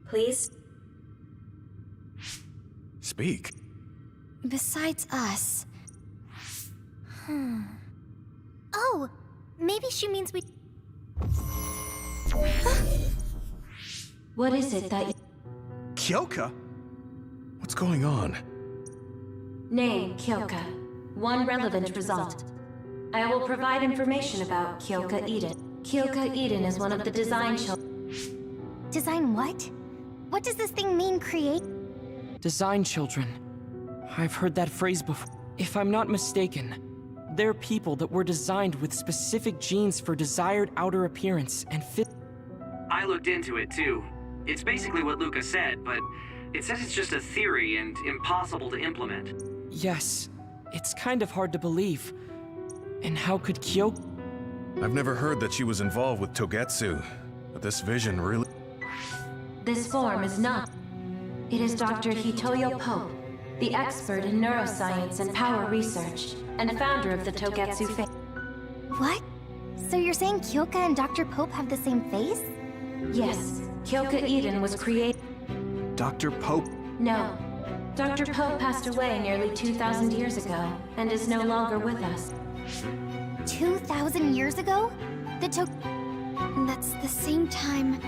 Please? Speak. Besides us... Oh, maybe she means we... What is it that you... Kyoka? What's going on? Name, Kyoka. One relevant result. I will provide information about Kyoka Eden. Kyoka Eden is one of the design children. Design what? What does this thing mean, create? Design children. I've heard that phrase before. If I'm not mistaken, they're people that were designed with specific genes for desired outer appearance and fit. I looked into it too. It's basically what Luca said, but it says it's just a theory and impossible to implement. Yes, it's kind of hard to believe. And how could Kyoka... I've never heard that she was involved with Togetsu, but this vision really... This form is not. It is Dr. Hitoyo Pope, the expert in neuroscience and power research, and founder of the Togetsu faith. What? So you're saying Kyoka and Dr. Pope have the same face? Yes, Kyoka Eden was created... Dr. Pope? No. Dr. Pope passed away nearly 2,000 years ago, and is no longer with us. 2,000 years ago? That's the same time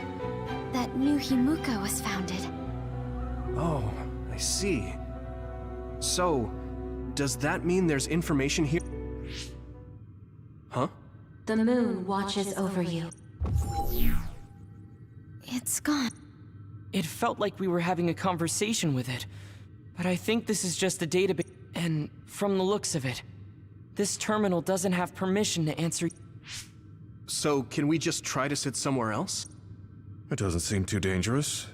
that New Himuka was founded. Oh, I see. So, does that mean there's information here? Huh? The moon watches over you. It's gone. It felt like we were having a conversation with it. But I think this is just a database. And from the looks of it, this terminal doesn't have permission to answer... So, can we just try to sit somewhere else? It doesn't seem too dangerous.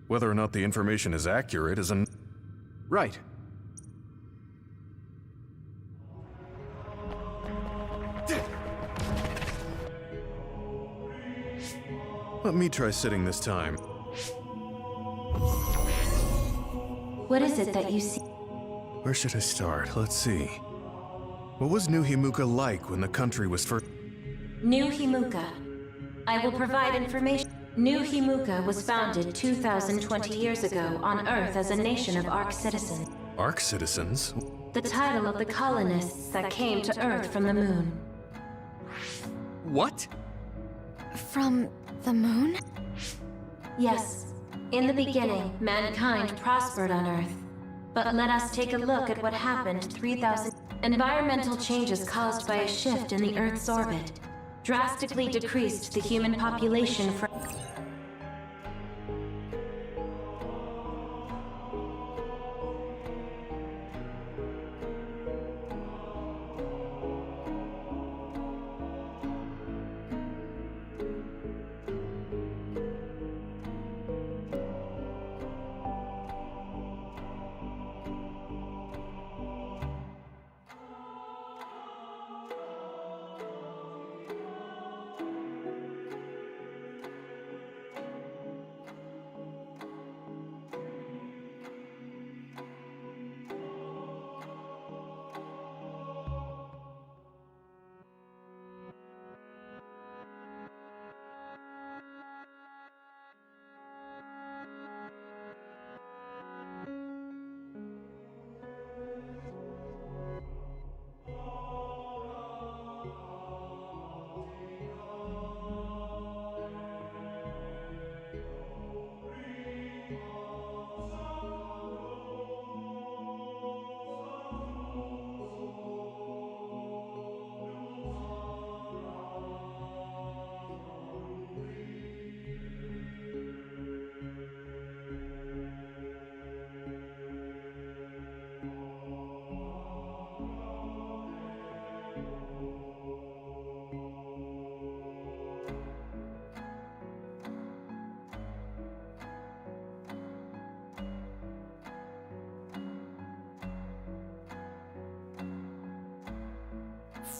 Whether or not the information is accurate is an... Right. Let me try sitting this time. What is it that you see? Where should I start? Let's see. What was New Himuka like when the country was first... New Himuka. I will provide information. New Himuka was founded 2,020 years ago on Earth as a nation of Ark citizens. Ark citizens? The title of the colonists that came to Earth from the moon. What? From the moon? Yes. In the beginning, mankind prospered on Earth. But let us take a look at what happened 3,000... Environmental changes caused by a shift in the Earth's orbit drastically decreased the human population from...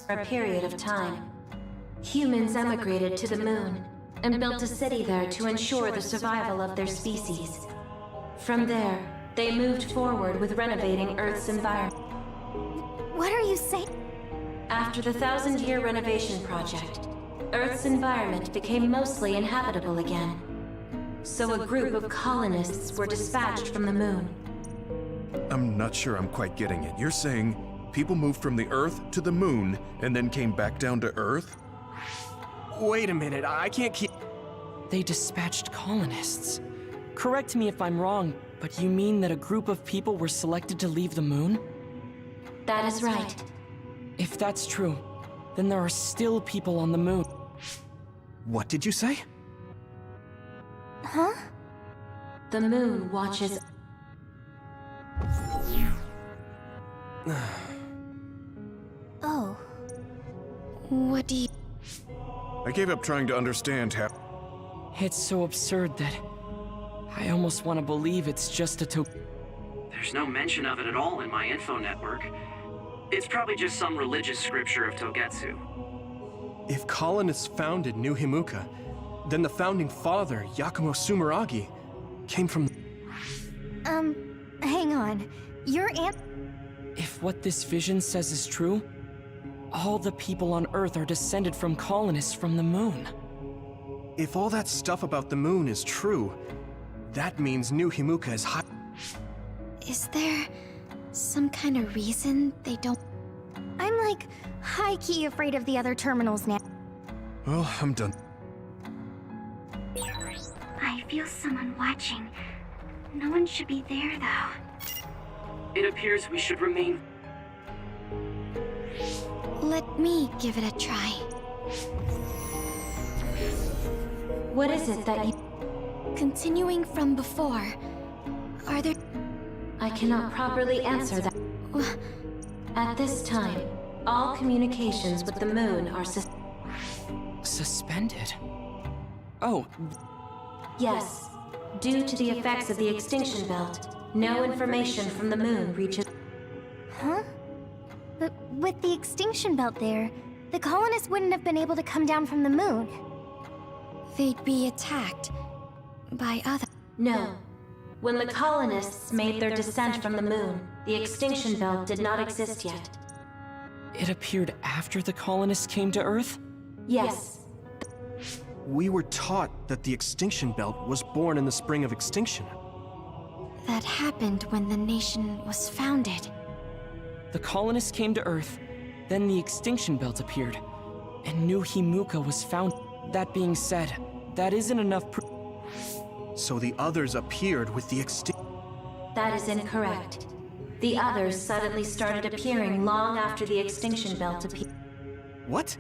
For a period of time, humans emigrated to the moon and built a city there to ensure the survival of their species. From there, they moved forward with renovating Earth's environment. What are you saying? After the 1,000-year renovation project, Earth's environment became mostly inhabitable again. So a group of colonists were dispatched from the moon. I'm not sure I'm quite getting it. You're saying people moved from the Earth to the moon and then came back down to Earth? Wait a minute, I can't keep... They dispatched colonists. Correct me if I'm wrong, but you mean that a group of people were selected to leave the moon? That is right. If that's true, then there are still people on the moon. What did you say? Huh? The moon watches. Oh. What do you... I gave up trying to understand how... It's so absurd that I almost want to believe it's just a There's no mention of it at all in my info network. It's probably just some religious scripture of Togetsu. If colonists founded New Himuka, then the founding father, Yakumo Sumeragi, came from... hang on. Your aunt... If what this vision says is true, all the people on Earth are descended from colonists from the moon. If all that stuff about the moon is true, that means New Himuka is high... Is there some kind of reason they don't... I'm like high-key afraid of the other terminals now. Well, I'm done. I feel someone watching. No one should be there, though. It appears we should remain... Let me give it a try. What is it that you... Continuing from before, are there... I cannot properly answer that. At this time, all communications with the moon are Suspended? Oh, Yes. Due to the effects of the extinction belt, no information from the moon reaches... Huh? But with the extinction belt there, the colonists wouldn't have been able to come down from the moon. They'd be attacked by other... No. When the colonists made their descent from the moon, the extinction belt did not exist yet. it appeared after the colonists came to Earth? Yes. We were taught that the extinction belt was born in the spring of extinction. That happened when the nation was founded. The colonists came to Earth, then the extinction belt appeared, and New Himuka was found. That being said, that isn't enough proof. So the others appeared with the extinction... That is incorrect. The others suddenly started appearing long after the extinction belt appeared. What?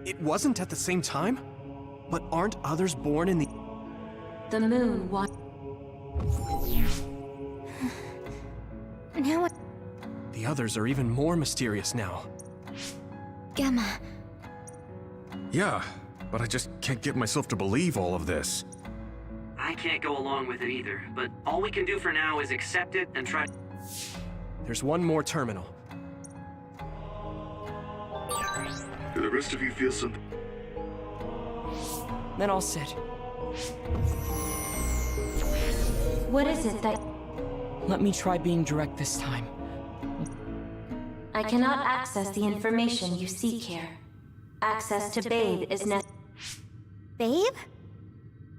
It wasn't at the same time? But aren't others born in the... The moon wa- Now, The others are even more mysterious now. Gamma, Yeah, but I just can't get myself to believe all of this. I can't go along with it either, but all we can do for now is accept it and try... There's one more terminal. Do the rest of you feel something? Then I'll sit. What is it that... Let me try being direct this time. I cannot access the information you seek here. Access to Babe is necessary. Babe?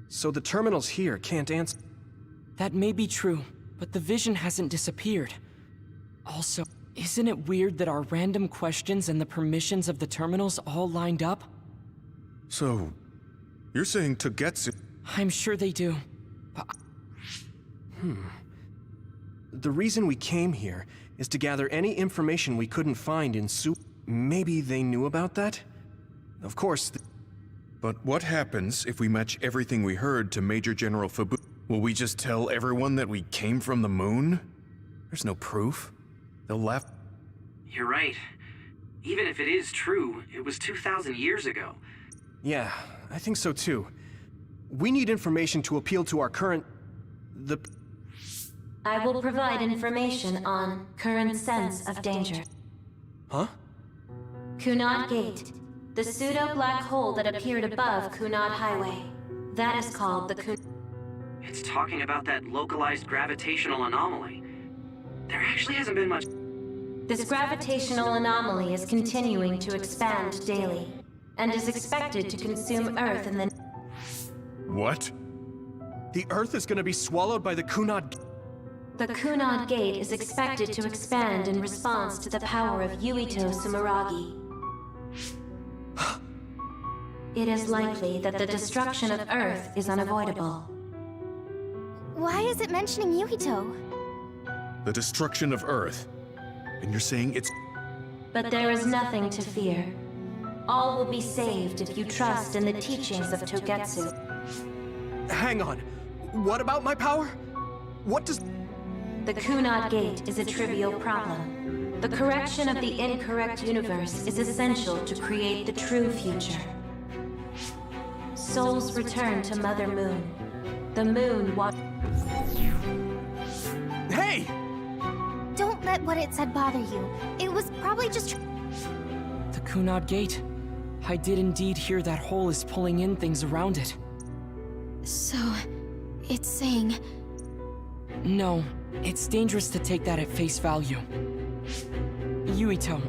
So the terminals here can't answer... That may be true, but the vision hasn't disappeared. Also, isn't it weird that our random questions and the permissions of the terminals all lined up? So, you're saying Togetsu... I'm sure they do. But The reason we came here is to gather any information we couldn't find in Maybe they knew about that? Of course, But what happens if we match everything we heard to Major General Fabu? Will we just tell everyone that we came from the moon? There's no proof. They'll laugh. You're right. Even if it is true, it was 2,000 years ago. Yeah, I think so too. We need information to appeal to our current... I will provide information on current sense of danger. Huh? Kunad Gate. The pseudo-black hole that appeared above Kunad Highway. That is called the It's talking about that localized gravitational anomaly. There actually hasn't been much... This gravitational anomaly is continuing to expand daily, and is expected to consume Earth in the... What? The Earth is gonna be swallowed by the Kunad... The Kunad Gate is expected to expand in response to the power of Yuito Sumeragi. It is likely that the destruction of Earth is unavoidable. Why is it mentioning Yuito? The destruction of Earth. And you're saying it's... But there is nothing to fear. All will be saved if you trust in the teachings of Togetsu. Hang on. What about my power? What does... The Kunad Gate is a trivial problem. The correction of the incorrect universe is essential to create the true future. Souls return to Mother Moon. The moon Hey! Don't let what it said bother you. It was probably just... The Kunad Gate. I did indeed hear that hole is pulling in things around it. So, it's saying... No, it's dangerous to take that at face value. Yuito,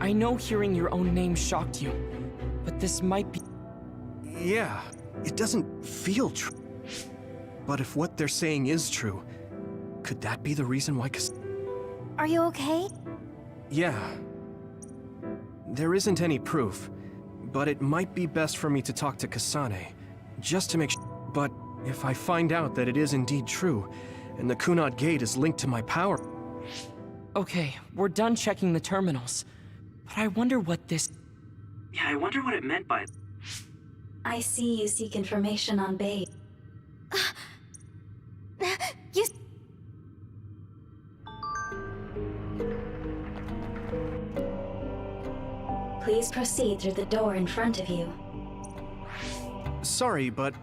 I know hearing your own name shocked you, but this might be... Yeah, it doesn't feel true. But if what they're saying is true, could that be the reason why Are you okay? Yeah. There isn't any proof, but it might be best for me to talk to Kasane, just to make sure. But if I find out that it is indeed true, and the Kunad Gate is linked to my power... Okay, we're done checking the terminals. But I wonder what this... Yeah, I wonder what it meant by... I see you seek information on Babe. You... Please proceed through the door in front of you. Sorry, but...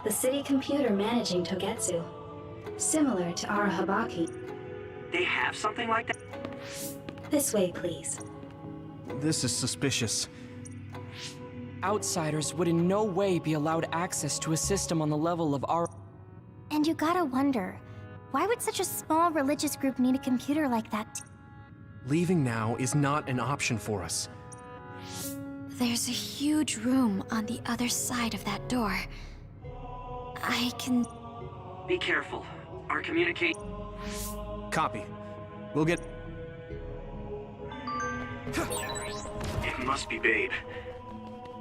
The city computer managing Togetsu. Similar to Arahabaki. They have something like that? This way, please. This is suspicious. Outsiders would in no way be allowed access to a system on the level of our... And you gotta wonder, why would such a small religious group need a computer like that? Leaving now is not an option for us. There's a huge room on the other side of that door. I can... Be careful. Our communicate... Copy. We'll get... It must be Babe.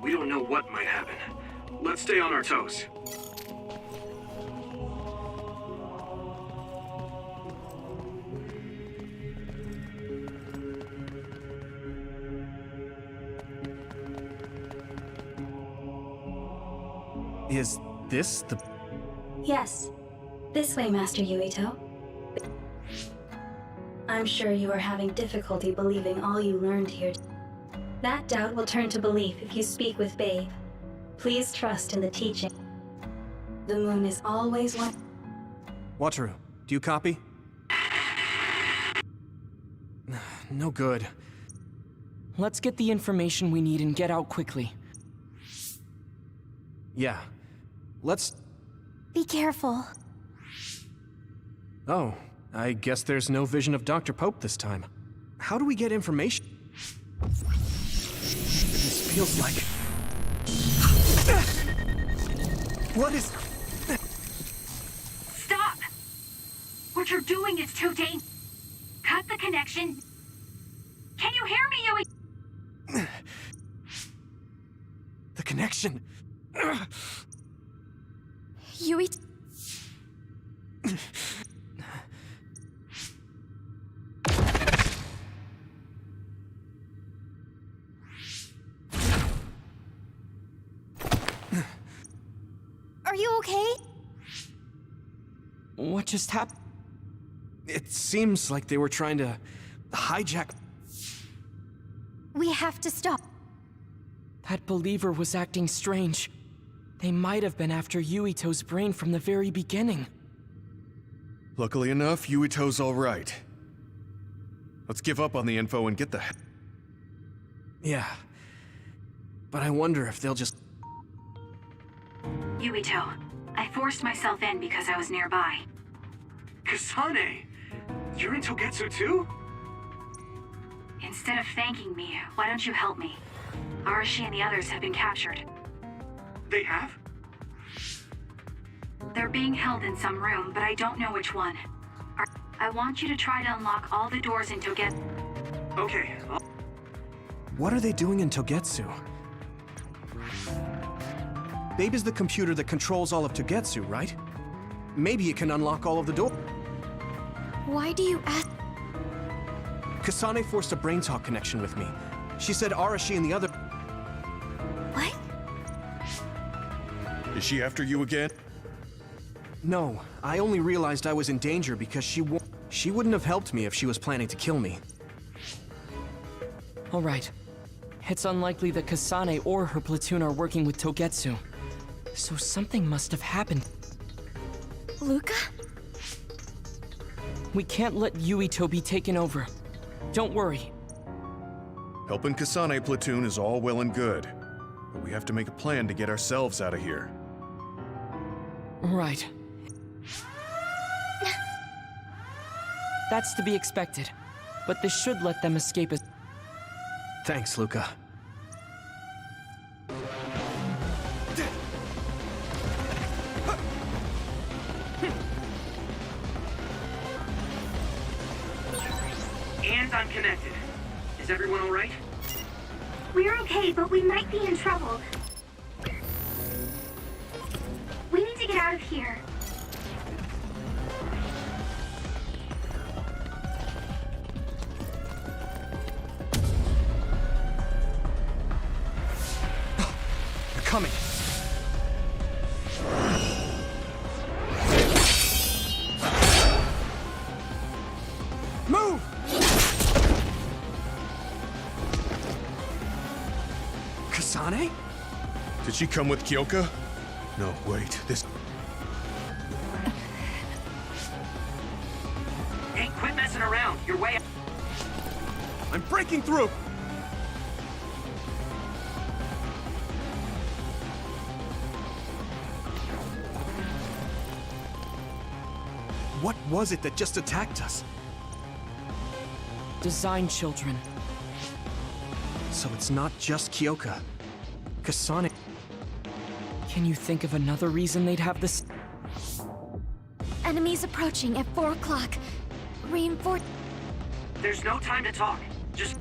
We don't know what might happen. Let's stay on our toes. Is this the... Yes. This way, Master Yuito. I'm sure you are having difficulty believing all you learned here. That doubt will turn to belief if you speak with Babe. Please trust in the teaching. The moon is always one. Wataru, do you copy? No good. Let's get the information we need and get out quickly. Yeah. Let's... Be careful. Oh, I guess there's no vision of Dr. Pope this time. How do we get information? This feels like... What is... Stop! What you're doing is too dangerous. Cut the connection. Can you hear me, Yui? The connection... Yuito... Are you okay? What just happened? It seems like they were trying to hijack... We have to stop. That believer was acting strange. They might have been after Yuito's brain from the very beginning. Luckily enough, Yuito's all right. Let's give up on the info and get the... Yeah. But I wonder if they'll just... Yuito, I forced myself in because I was nearby. Kasane! You're in Togetsu too? Instead of thanking me, why don't you help me? Arashi and the others have been captured. They have? They're They're being held in some room, but I don't know which one. I want you to try to unlock all the doors in Togetsu. Okay, What are they doing in Togetsu? Babe is the computer that controls all of Togetsu, right? Maybe it can unlock all of the doors. Why do you ask? Kasane forced a brain talk connection with me. She said Arashi and the other... What? Is she after you again? No, I only realized I was in danger because she wouldn't have helped me if she was planning to kill me. All right. It's unlikely that Kasane or her platoon are working with Togetsu. So something must have happened. Luca? We can't let Yuito be taken over. Don't worry. Helping Kasane platoon is all well and good, but we have to make a plan to get ourselves out of here. Right. That's to be expected, but this should let them escape as... Thanks, Luca. and I'm connected. Is everyone all right? We're okay, but we might be in trouble. We need to get out of here. They're coming. Move! Kasane? Did she come with Kyoka? No, wait, this... Hey, quit messing around. You're way... I'm breaking through! What was it that just attacked us? Design children. So it's not just Kyoka. Kasane... Can you think of another reason they'd have this? Enemies approaching at 4 o'clock. Reinforce... There's no time to talk. Just...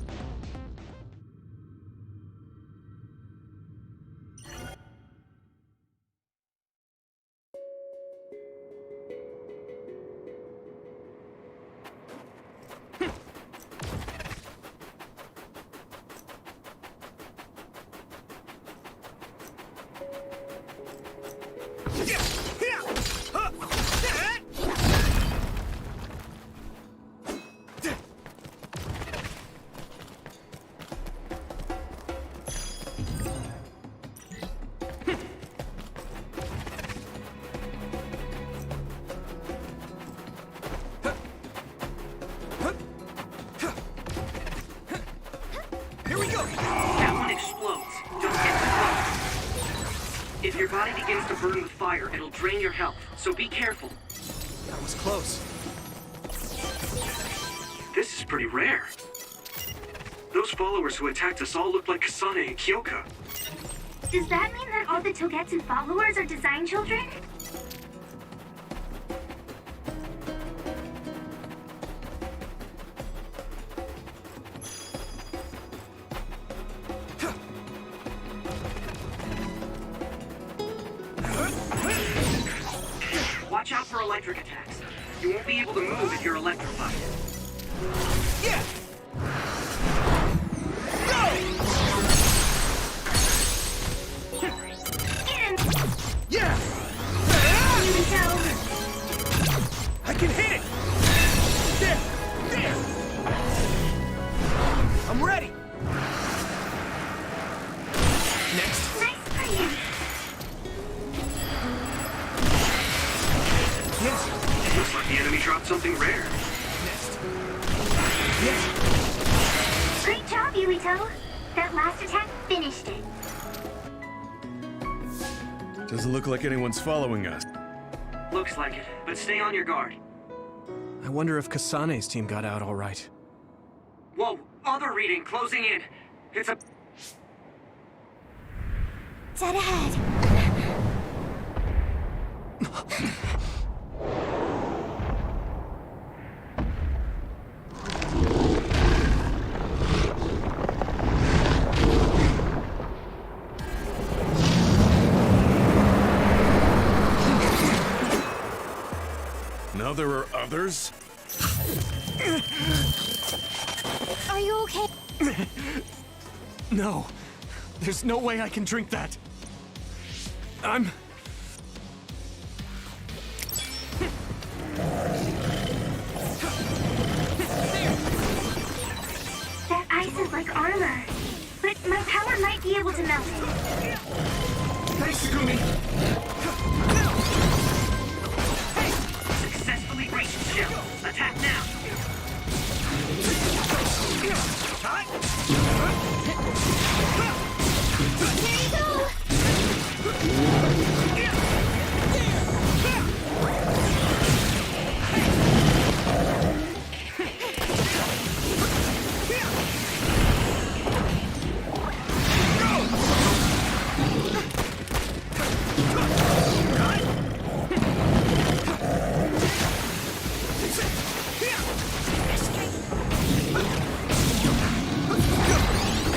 That one explodes. Don't get too close. If your body begins to burn with fire, it'll drain your health, so be careful. That was close. This is pretty rare. Those followers who attacked us all look like Kasane and Kyoka. Does that mean that all the Togetsu followers are design children? Watch out for electric attacks. You won't be able to move if you're electrified. Yeah! Get him! Yeah! I can hit it! There! There! I'm ready! Next. Nice scream! Yes. Looks like the enemy dropped something rare. Next. Yes. Great job, Yuito! That last attack finished it. Doesn't look like anyone's following us. Looks like it, but stay on your guard. I wonder if Kasane's team got out all right. Whoa, other reading closing in. It's a... Dead ahead. Now there are others? Are you okay? No. There's no way I can drink that. That ice is like armor. But my power might be able to melt it. Thanks, Sugumi. Successfully breached shell. Attack now.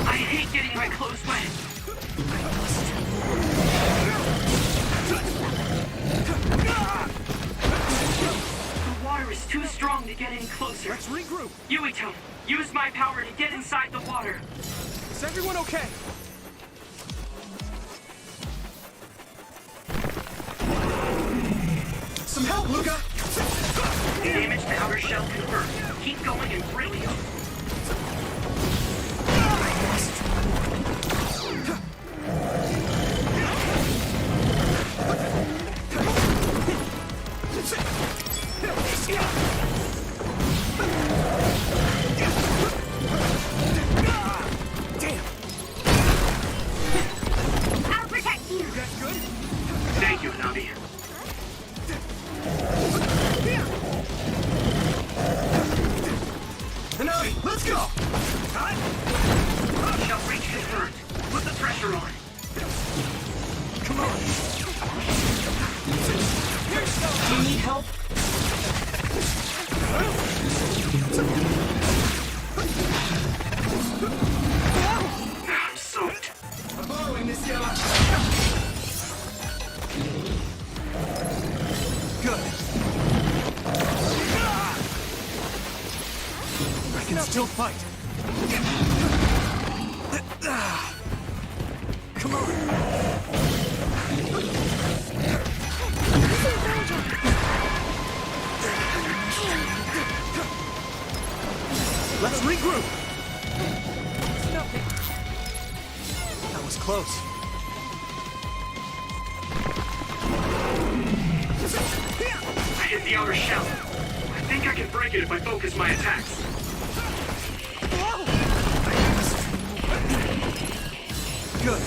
I hate getting my clothes wet. The water is too strong to get any closer. Let's regroup. Yuito, use my power to get inside the water. Is everyone okay? Some help, Luca! Damage to outer shell confirmed. Keep going and break it. I'll protect you. Thank you, Hanabi. Hanabi, let's go! Shell breach confirmed. Put the pressure on. Come on! Do you need help? I'm soaked. I'm borrowing this yellow. Good. I can still fight. Come on. Let's regroup. That was close. I hit the outer shell. I think I can break it if I focus my attacks. Good.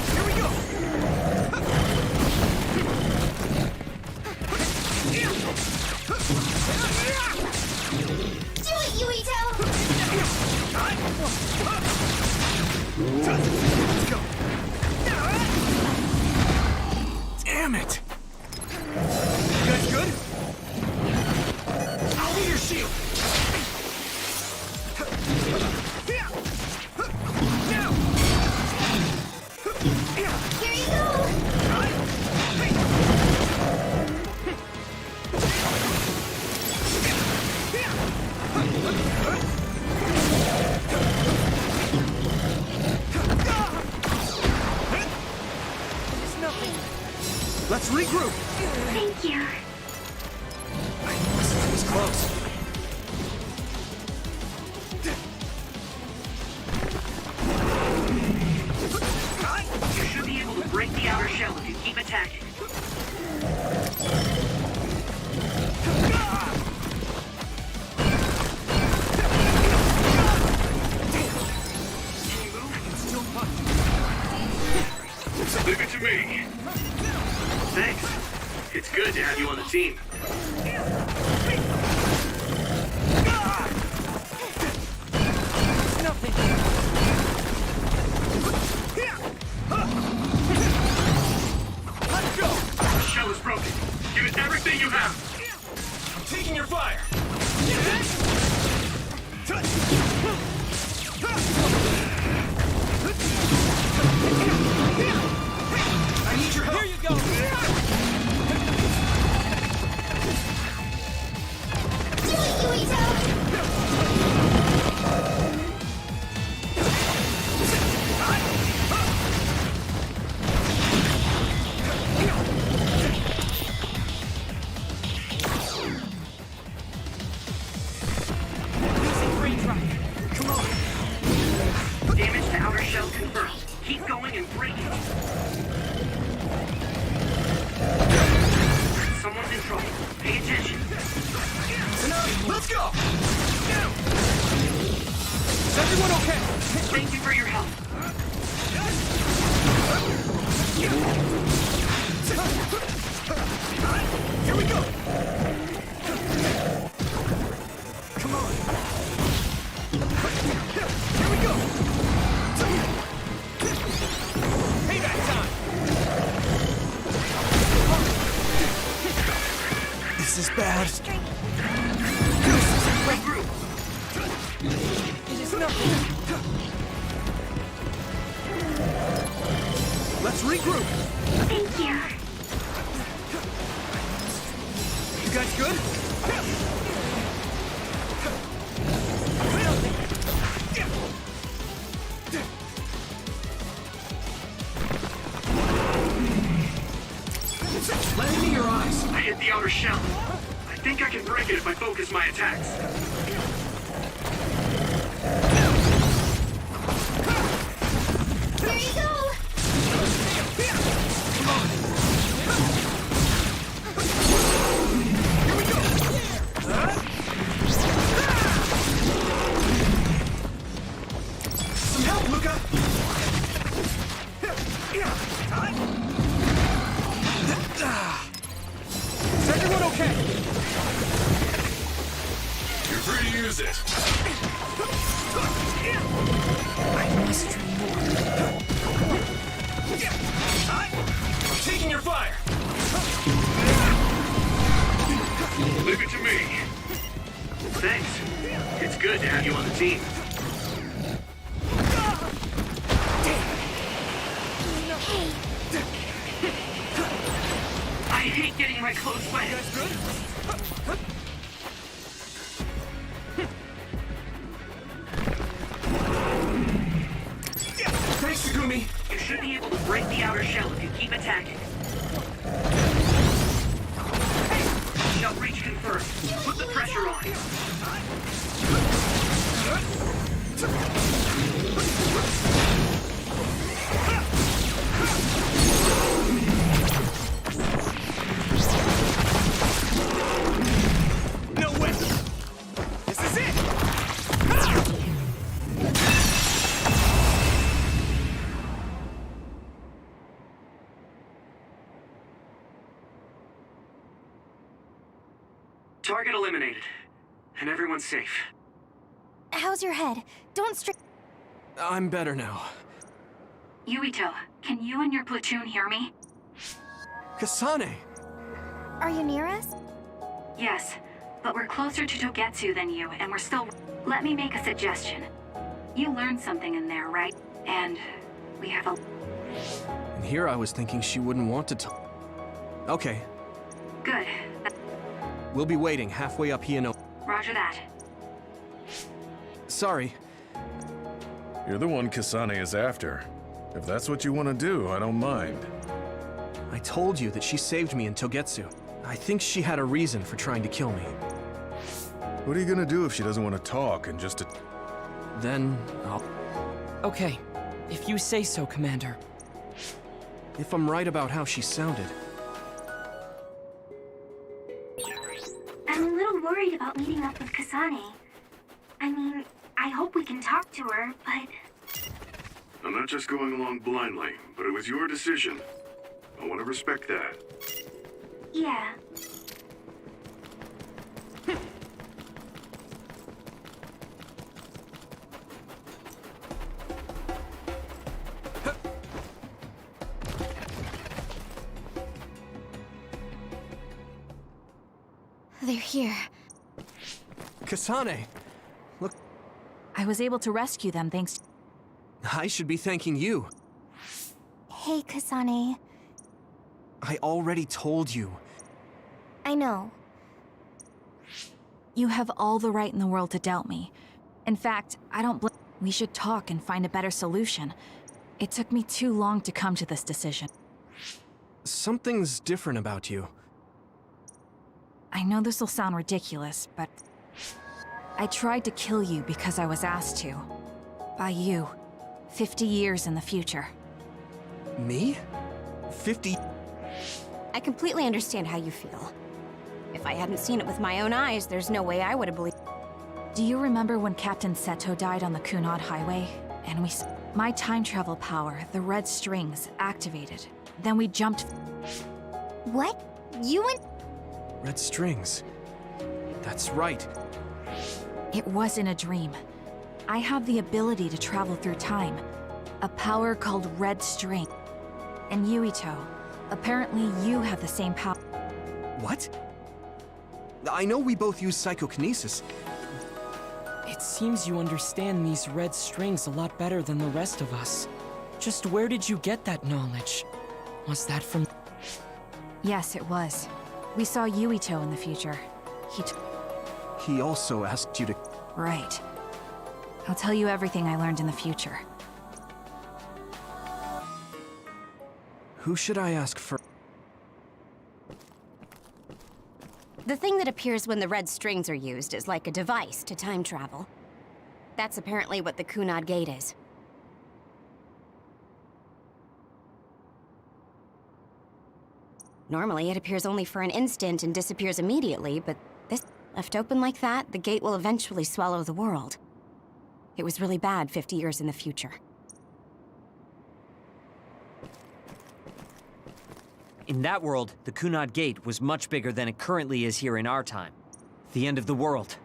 Here we go. Do it, Yuito! Let's go. Damn it! You guys good? I'll be your shield. Now. Here you go! Let's regroup. Thank you. That was close. You should be able to break the outer shell if you keep attacking. Can you move? Still fight. Leave it to me. Thanks. It's good to have you on the team. shell confirmed. Keep going and break it. Someone's in trouble. Pay attention. Let's go! Is everyone okay? Thank you for your help. Here we go! Come on! Here we go! Payback time! This is bad. Regroup. It is nothing. Let's regroup. Thank you. You guys good? Let me see your eyes. I hit the outer shell. I think I can break it if I focus my attacks. There you go! Some help, Luca! Is everyone okay? You're free to use it. I must train more. I'm taking your fire! Leave it to me. Thanks. It's good to have you on the team. I hate getting my clothes wet. Thanks, Takumi! You should be able to break the outer shell if you keep attacking. Shell breach confirmed. Put the pressure on. No way! This is it! Target eliminated. And everyone's safe. How's your head? Don't I'm better now. Yuito, can you and your platoon hear me? Kasane! Are you near us? Yes, but we're closer to Togetsu than you, and we're still... Let me make a suggestion. You learned something in there, right? And we have a... And here I was thinking she wouldn't want to talk. Okay, Good. we'll be waiting halfway up here. Roger that. Sorry. You're the one Kasane is after. If that's what you want to do, I don't mind. I told you that she saved me in Togetsu. I think she had a reason for trying to kill me. What are you gonna do if she doesn't want to talk and just... Then, I'll... Okay, if you say so, Commander. If I'm right about how she sounded. I'm a little worried about meeting up with Kasane. I mean, I hope we can talk to her, but... I'm not just going along blindly, but it was your decision. I want to respect that. Yeah. They're here. Kasane! Look, I was able to rescue them thanks to... I should be thanking you. Hey, Kasane. I already told you. I know. You have all the right in the world to doubt me. In fact, I don't blame... We should talk and find a better solution. It took me too long to come to this decision. Something's different about you. I know this will sound ridiculous, but... I tried to kill you because I was asked to. By you. 50 years in the future. Me? 50? I completely understand how you feel. If I hadn't seen it with my own eyes, there's no way I would have believed. Do you remember when Captain Seto died on the Kunad Highway? And my time travel power, the red strings, activated. Then we jumped. What? You and... Red strings. That's right. It wasn't a dream. I have the ability to travel through time. A power called red string. And Yuito, apparently you have the same power. What? I know we both use psychokinesis. It seems you understand these red strings a lot better than the rest of us. Just where did you get that knowledge? Was that from... Yes, it was. We saw Yuito in the future. He also asked you to... Right. I'll tell you everything I learned in the future. Who should I ask for? The thing that appears when the red strings are used is like a device to time travel. That's apparently what the Kunad Gate is. Normally, it appears only for an instant and disappears immediately, but this, left open like that, the gate will eventually swallow the world. It was really bad 50 years in the future. In that world, the Kunad Gate was much bigger than it currently is here in our time. The end of the world.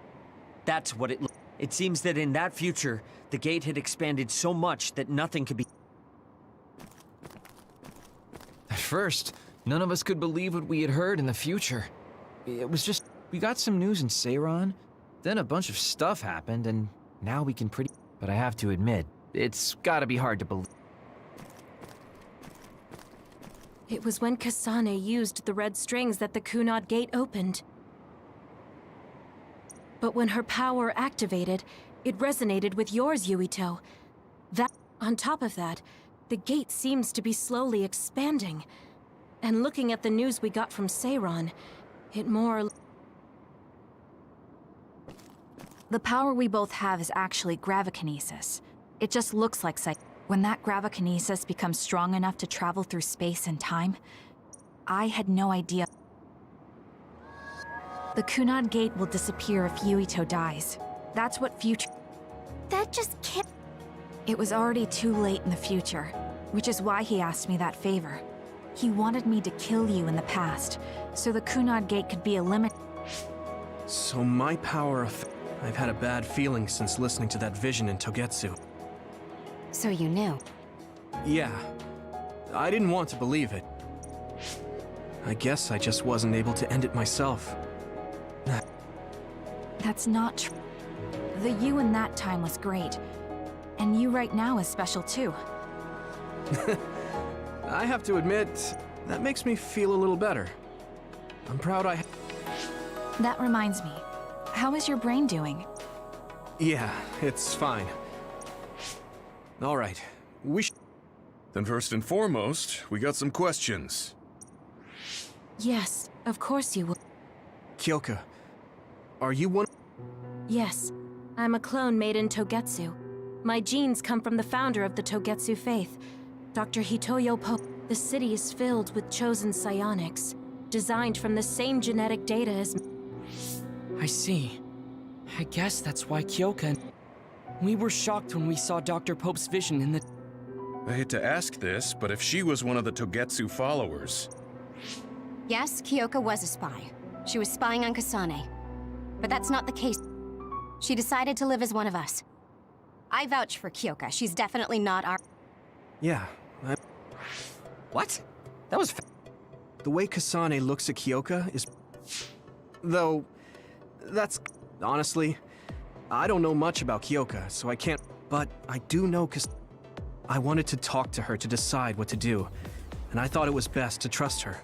That's what it seems that in that future, the gate had expanded so much that nothing could be... At first, none of us could believe what we had heard in the future. It was just, we got some news in Seiran, then a bunch of stuff happened, and now we can But I have to admit, it's gotta be hard to believe. It was when Kasane used the red strings that the Kunad Gate opened. But when her power activated, it resonated with yours, Yuito. On top of that, the gate seems to be slowly expanding. And looking at the news we got from Seiran, it more... The power we both have is actually gravikinesis. It just looks like When that gravikinesis becomes strong enough to travel through space and time, I had no idea. The Kunad Gate will disappear if Yuito dies. That's what future... That just can't... It was already too late in the future, which is why he asked me that favor. He wanted me to kill you in the past, so the Kunad Gate could be eliminated. So my power of... I've had a bad feeling since listening to that vision in Togetsu. So you knew? Yeah. I didn't want to believe it. I guess I just wasn't able to end it myself. That's not true. The you in that time was great. And you right now is special too. I have to admit, that makes me feel a little better. I'm proud I... That reminds me. How is your brain doing? Yeah, it's fine. All right, we Then first and foremost, we got some questions. Yes, of course you will. Kyoka, are you one... Yes, I'm a clone made in Togetsu. My genes come from the founder of the Togetsu faith, Dr. Hitoyo Po. The city is filled with chosen psionics, designed from the same genetic data as... I see. I guess that's why Kyoka... We were shocked when we saw Dr. Pope's vision in the... I hate to ask this, but if she was one of the Togetsu followers... Yes, Kyoka was a spy. She was spying on Kasane. But that's not the case. She decided to live as one of us. I vouch for Kyoka. She's definitely not our... Yeah, What? That was... The way Kasane looks at Kyoka is... Though, that's... Honestly, I don't know much about Kyoka, so I can't... But I do know I wanted to talk to her to decide what to do, and I thought it was best to trust her.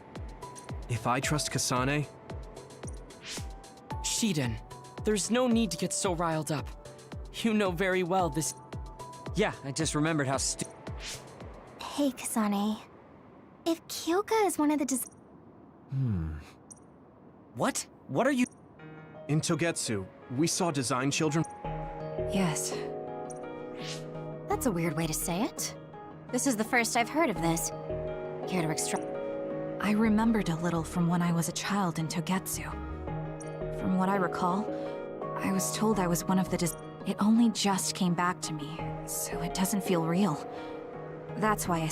If I trust Kasane... Shiden, there's no need to get so riled up. You know very well this... Yeah, I just remembered how Hey, Kasane. If Kyoka is one of the What? What are you... In Togetsu, we saw design children... Yes. That's a weird way to say it. This is the first I've heard of this. Care to extract? I remembered a little from when I was a child in Togetsu. From what I recall, I was told I was one of the It only just came back to me, so it doesn't feel real. That's why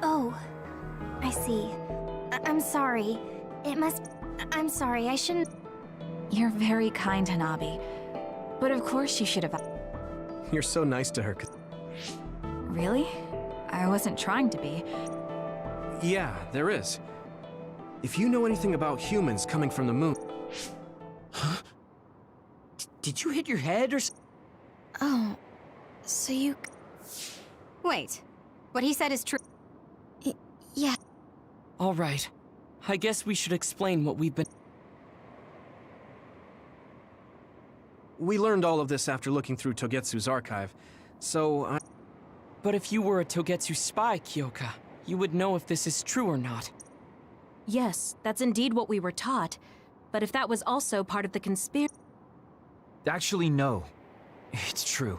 Oh, I see. I'm sorry. I'm sorry, I shouldn't... You're very kind, Hanabi. But of course you should have... You're so nice to her. Really? I wasn't trying to be. Yeah, there is. If you know anything about humans coming from the moon... Huh? Did you hit your head or Oh, so you... Wait, what he said is true. Yeah. All right. I guess we should explain what we've been... We learned all of this after looking through Togetsu's archive, so I... But if you were a Togetsu spy, Kyoka, you would know if this is true or not. Yes, that's indeed what we were taught. But if that was also part of the conspiracy... Actually, no. It's true.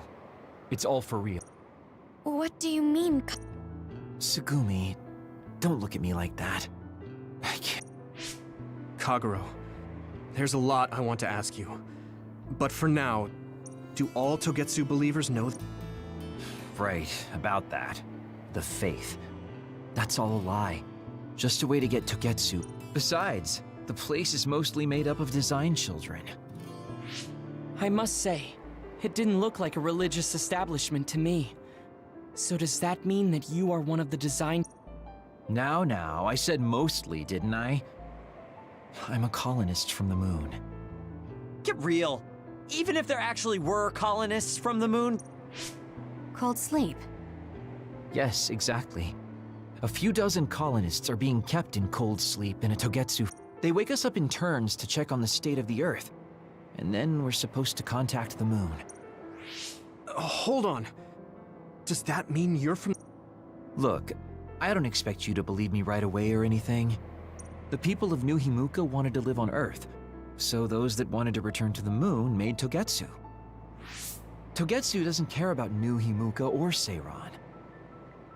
It's all for real. What do you mean? Tsugumi, don't look at me like that. I can't... Kagero, there's a lot I want to ask you. But for now, do all Togetsu believers know Right, about that. The faith. That's all a lie. Just a way to get Togetsu. Besides, the place is mostly made up of design children. I must say, it didn't look like a religious establishment to me. So does that mean that you are one of the design... Now, I said mostly, didn't I? I'm a colonist from the moon. Get real. Even if there actually were colonists from the moon... Cold sleep. Yes, exactly. A few dozen colonists are being kept in cold sleep in a Togetsu. They wake us up in turns to check on the state of the Earth. And then we're supposed to contact the moon. Hold on. Does that mean you're from... Look, I don't expect you to believe me right away or anything. The people of New Himuka wanted to live on Earth, so those that wanted to return to the moon made Togetsu. Togetsu doesn't care about New Himuka or Seiran.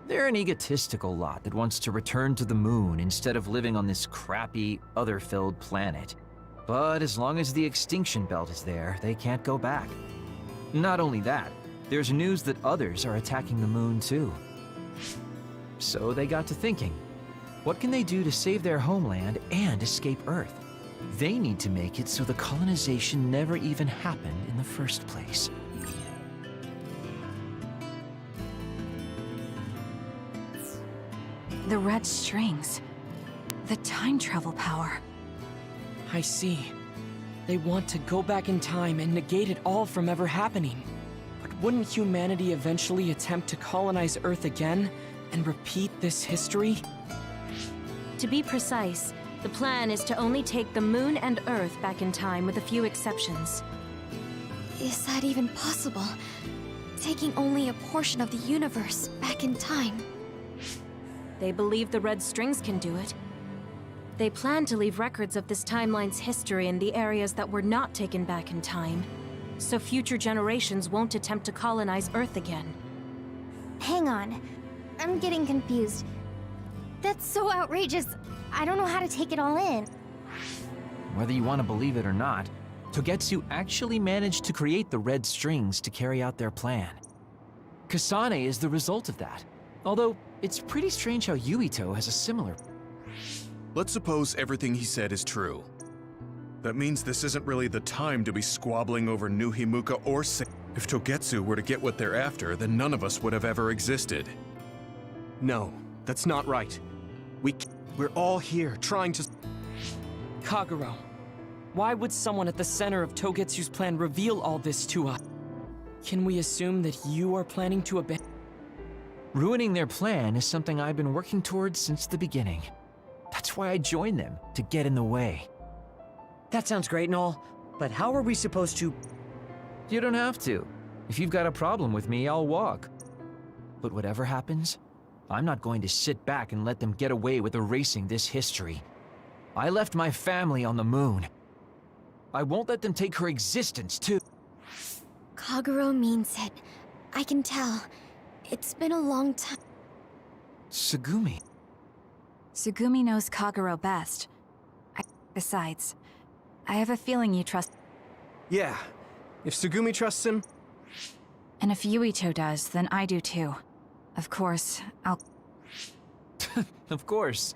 They're an egotistical lot that wants to return to the moon instead of living on this crappy, other-filled planet. But as long as the extinction belt is there, they can't go back. Not only that, there's news that others are attacking the moon too. So they got to thinking, what can they do to save their homeland and escape Earth? They need to make it so the colonization never even happened in the first place. The red strings. The time travel power. I see. They want to go back in time and negate it all from ever happening. But wouldn't humanity eventually attempt to colonize Earth again and repeat this history? To be precise, the plan is to only take the moon and Earth back in time with a few exceptions. Is that even possible? Taking only a portion of the universe back in time. They believe the red strings can do it. They plan to leave records of this timeline's history in the areas that were not taken back in time, so future generations won't attempt to colonize Earth again. Hang on. I'm getting confused. That's so outrageous. I don't know how to take it all in. Whether you want to believe it or not, Togetsu actually managed to create the red strings to carry out their plan. Kasane is the result of that, although it's pretty strange how Yuito has a similar... Let's suppose everything he said is true. That means this isn't really the time to be squabbling over New Himuka or If Togetsu were to get what they're after, then none of us would have ever existed. No, that's not right. We're all here trying to... Kagero, why would someone at the center of Togetsu's plan reveal all this to us? Can we assume that you are planning to abandon... Ruining their plan is something I've been working towards since the beginning. That's why I joined them, to get in the way. That sounds great and all, but how are we supposed to... You don't have to. If you've got a problem with me, I'll walk. But whatever happens, I'm not going to sit back and let them get away with erasing this history. I left my family on the moon. I won't let them take her existence, too. Kagero means it. I can tell. It's been a long time. Tsugumi. Tsugumi knows Kagero best. Besides, I have a feeling you trust... Yeah, if Tsugumi trusts him... And if Yuito does, then I do too. Of course, I'll... Of course.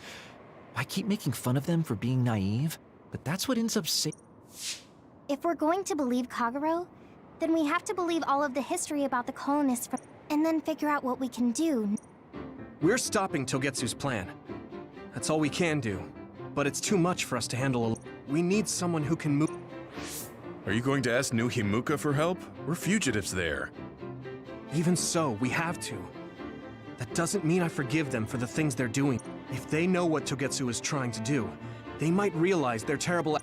I keep making fun of them for being naive, but that's what ends up saying. If we're going to believe Kagero, then we have to believe all of the history about the colonists and then figure out what we can do. We're stopping Togetsu's plan. That's all we can do. But it's too much for us to handle alone. We need someone who can move... Are you going to ask New Himuka for help? We're fugitives there. Even so, we have to. That doesn't mean I forgive them for the things they're doing. If they know what Togetsu is trying to do, they might realize their terrible...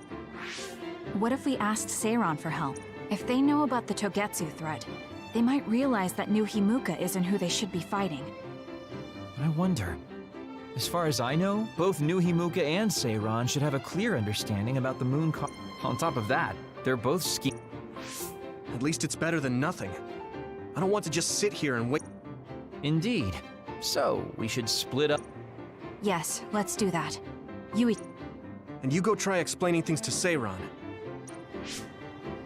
What if we asked Seiran for help? If they know about the Togetsu threat, they might realize that New Himuka isn't who they should be fighting. I wonder. As far as I know, both New Himuka and Seiran should have a clear understanding about the moon On top of that, they're both At least it's better than nothing. I don't want to just sit here and wait. Indeed. So, we should split up. Yes, let's do that. Yui... And you go try explaining things to Seiran.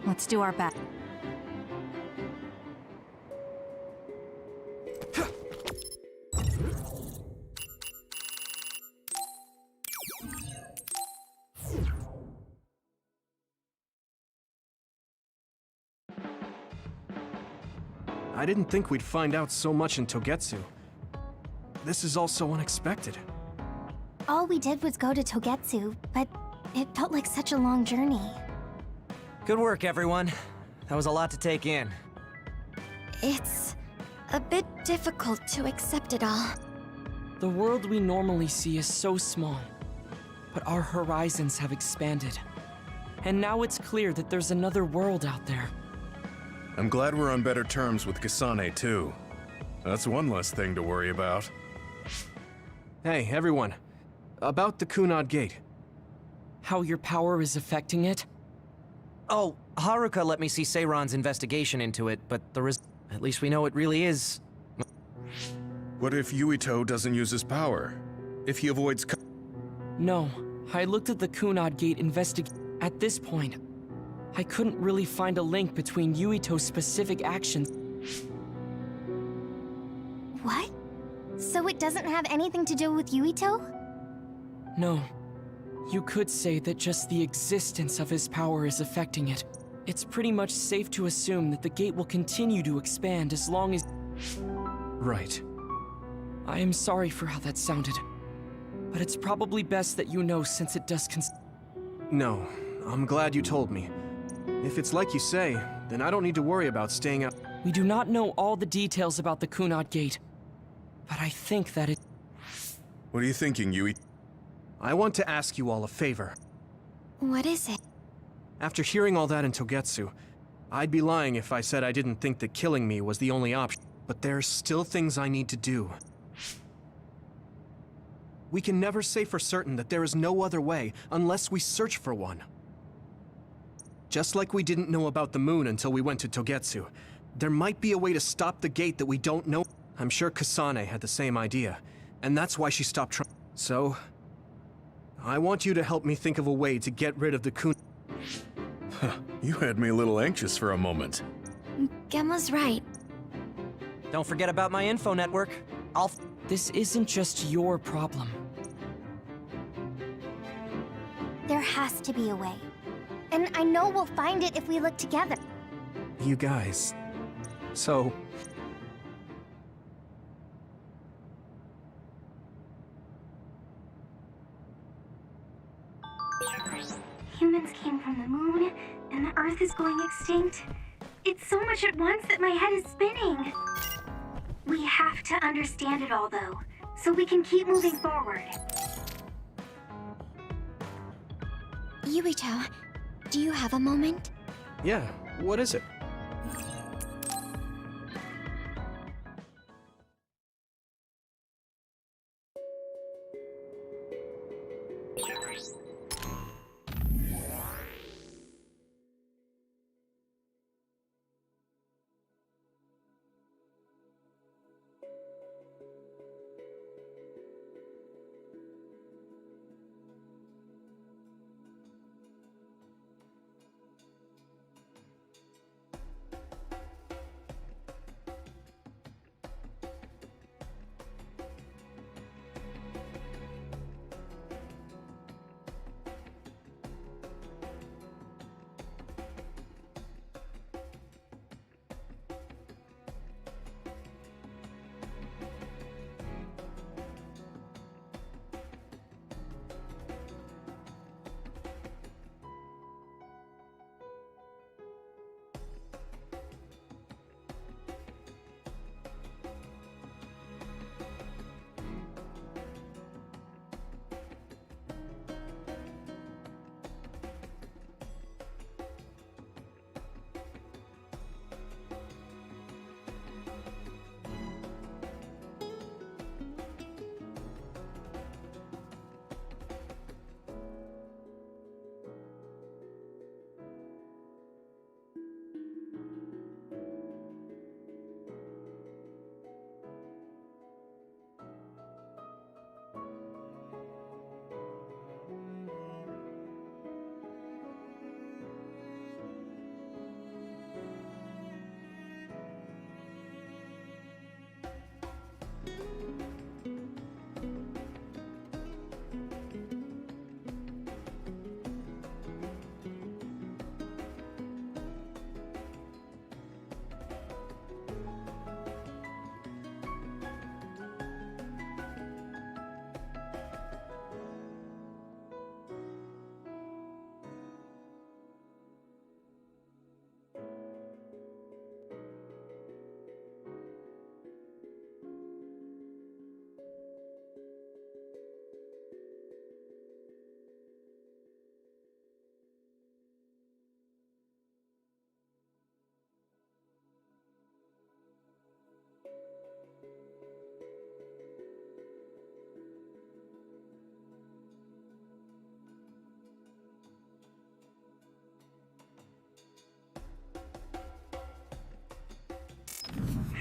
Let's do our best. I didn't think we'd find out so much in Togetsu. This is all so unexpected. All we did was go to Togetsu, but it felt like such a long journey. Good work, everyone. That was a lot to take in. It's a bit difficult to accept it all. The world we normally see is so small, but our horizons have expanded. And now it's clear that there's another world out there. I'm glad we're on better terms with Kasane, too. That's one less thing to worry about. Hey, everyone. About the Kunad Gate. How your power is affecting it? Oh, Haruka let me see Seiran's investigation into it, but at least we know it really is... What if Yuito doesn't use his power? If he avoids... No, I looked at the Kunad Gate At this point, I couldn't really find a link between Yuito's specific actions. What? So it doesn't have anything to do with Yuito? No. You could say that just the existence of his power is affecting it. It's pretty much safe to assume that the gate will continue to expand as long as... Right. I am sorry for how that sounded. But it's probably best that you know since it does No, I'm glad you told me. If it's like you say, then I don't need to worry about staying out. We do not know all the details about the Kunad Gate, but I think that it... What are you thinking, Yui? I want to ask you all a favor. What is it? After hearing all that in Togetsu, I'd be lying if I said I didn't think that killing me was the only option. But there's still things I need to do. We can never say for certain that there is no other way unless we search for one. Just like we didn't know about the moon until we went to Togetsu, there might be a way to stop the gate that we don't know. I'm sure Kasane had the same idea, and that's why she stopped trying. So, I want you to help me think of a way to get rid of the Kun. You had me a little anxious for a moment. Gemma's right. Don't forget about my info network. This isn't just your problem. There has to be a way. And I know we'll find it if we look together. You guys. So... Humans came from the moon, and the Earth is going extinct. It's so much at once that my head is spinning. We have to understand it all, though, so we can keep moving forward. Yuito, do you have a moment? Yeah, what is it?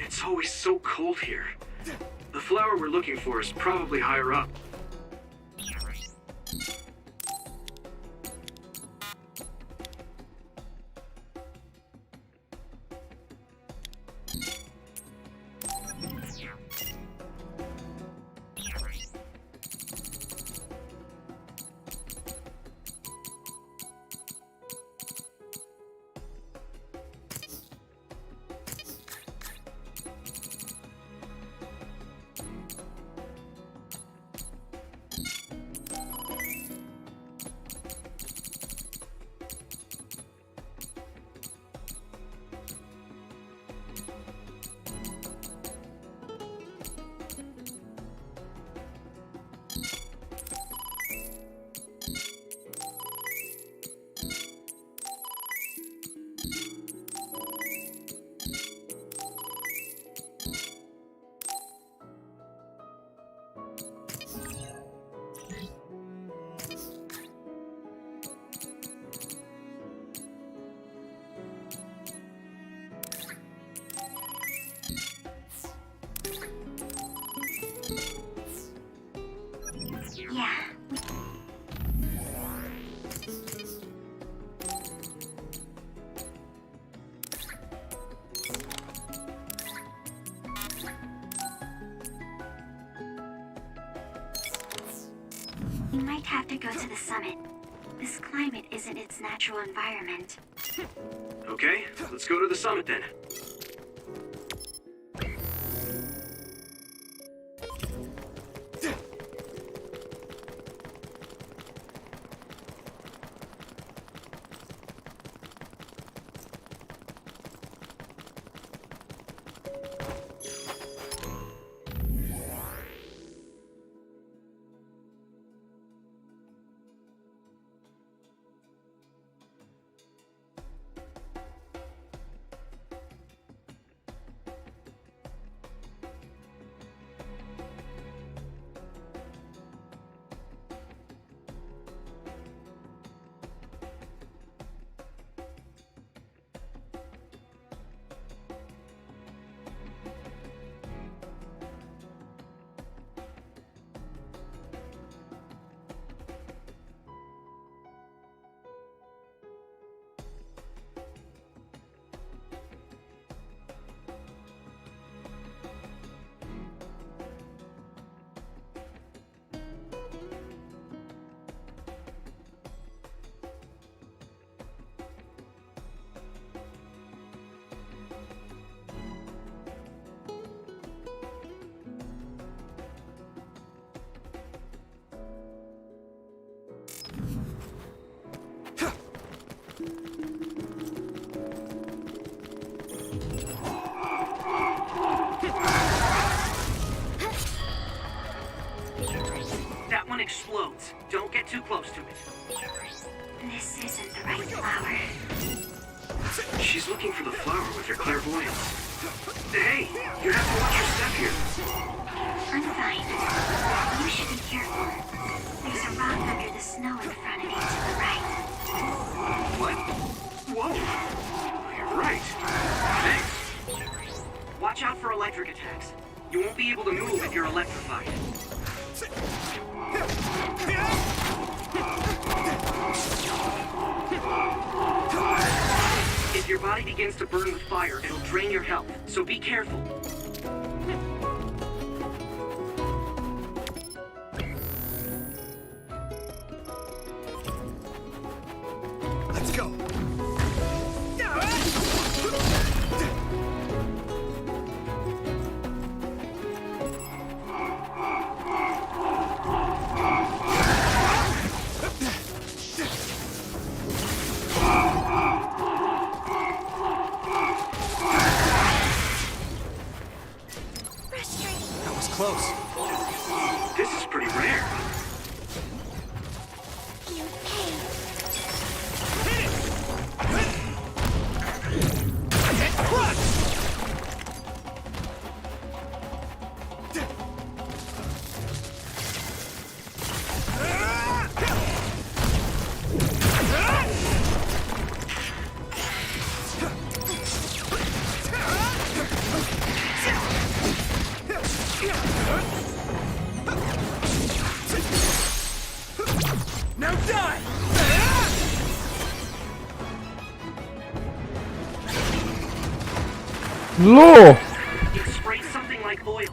It's always so cold here. The flower we're looking for is probably higher up. Yeah. We might have to go to the summit. This climate isn't its natural environment. Okay, let's go to the summit then. That one explodes. Don't get too close to it. This isn't the right flower. She's looking for the flower with her clairvoyance. Hey, you have to watch your step here. I'm fine. You should be careful. There's a rock under the snow in front of you to the right. What? Whoa! You're right. Thanks. Watch out for electric attacks. You won't be able to move if you're electrified. If your body begins to burn with fire, it'll drain your health, so be careful. close. This is pretty rare. Now die! Lô! It sprays something like oil.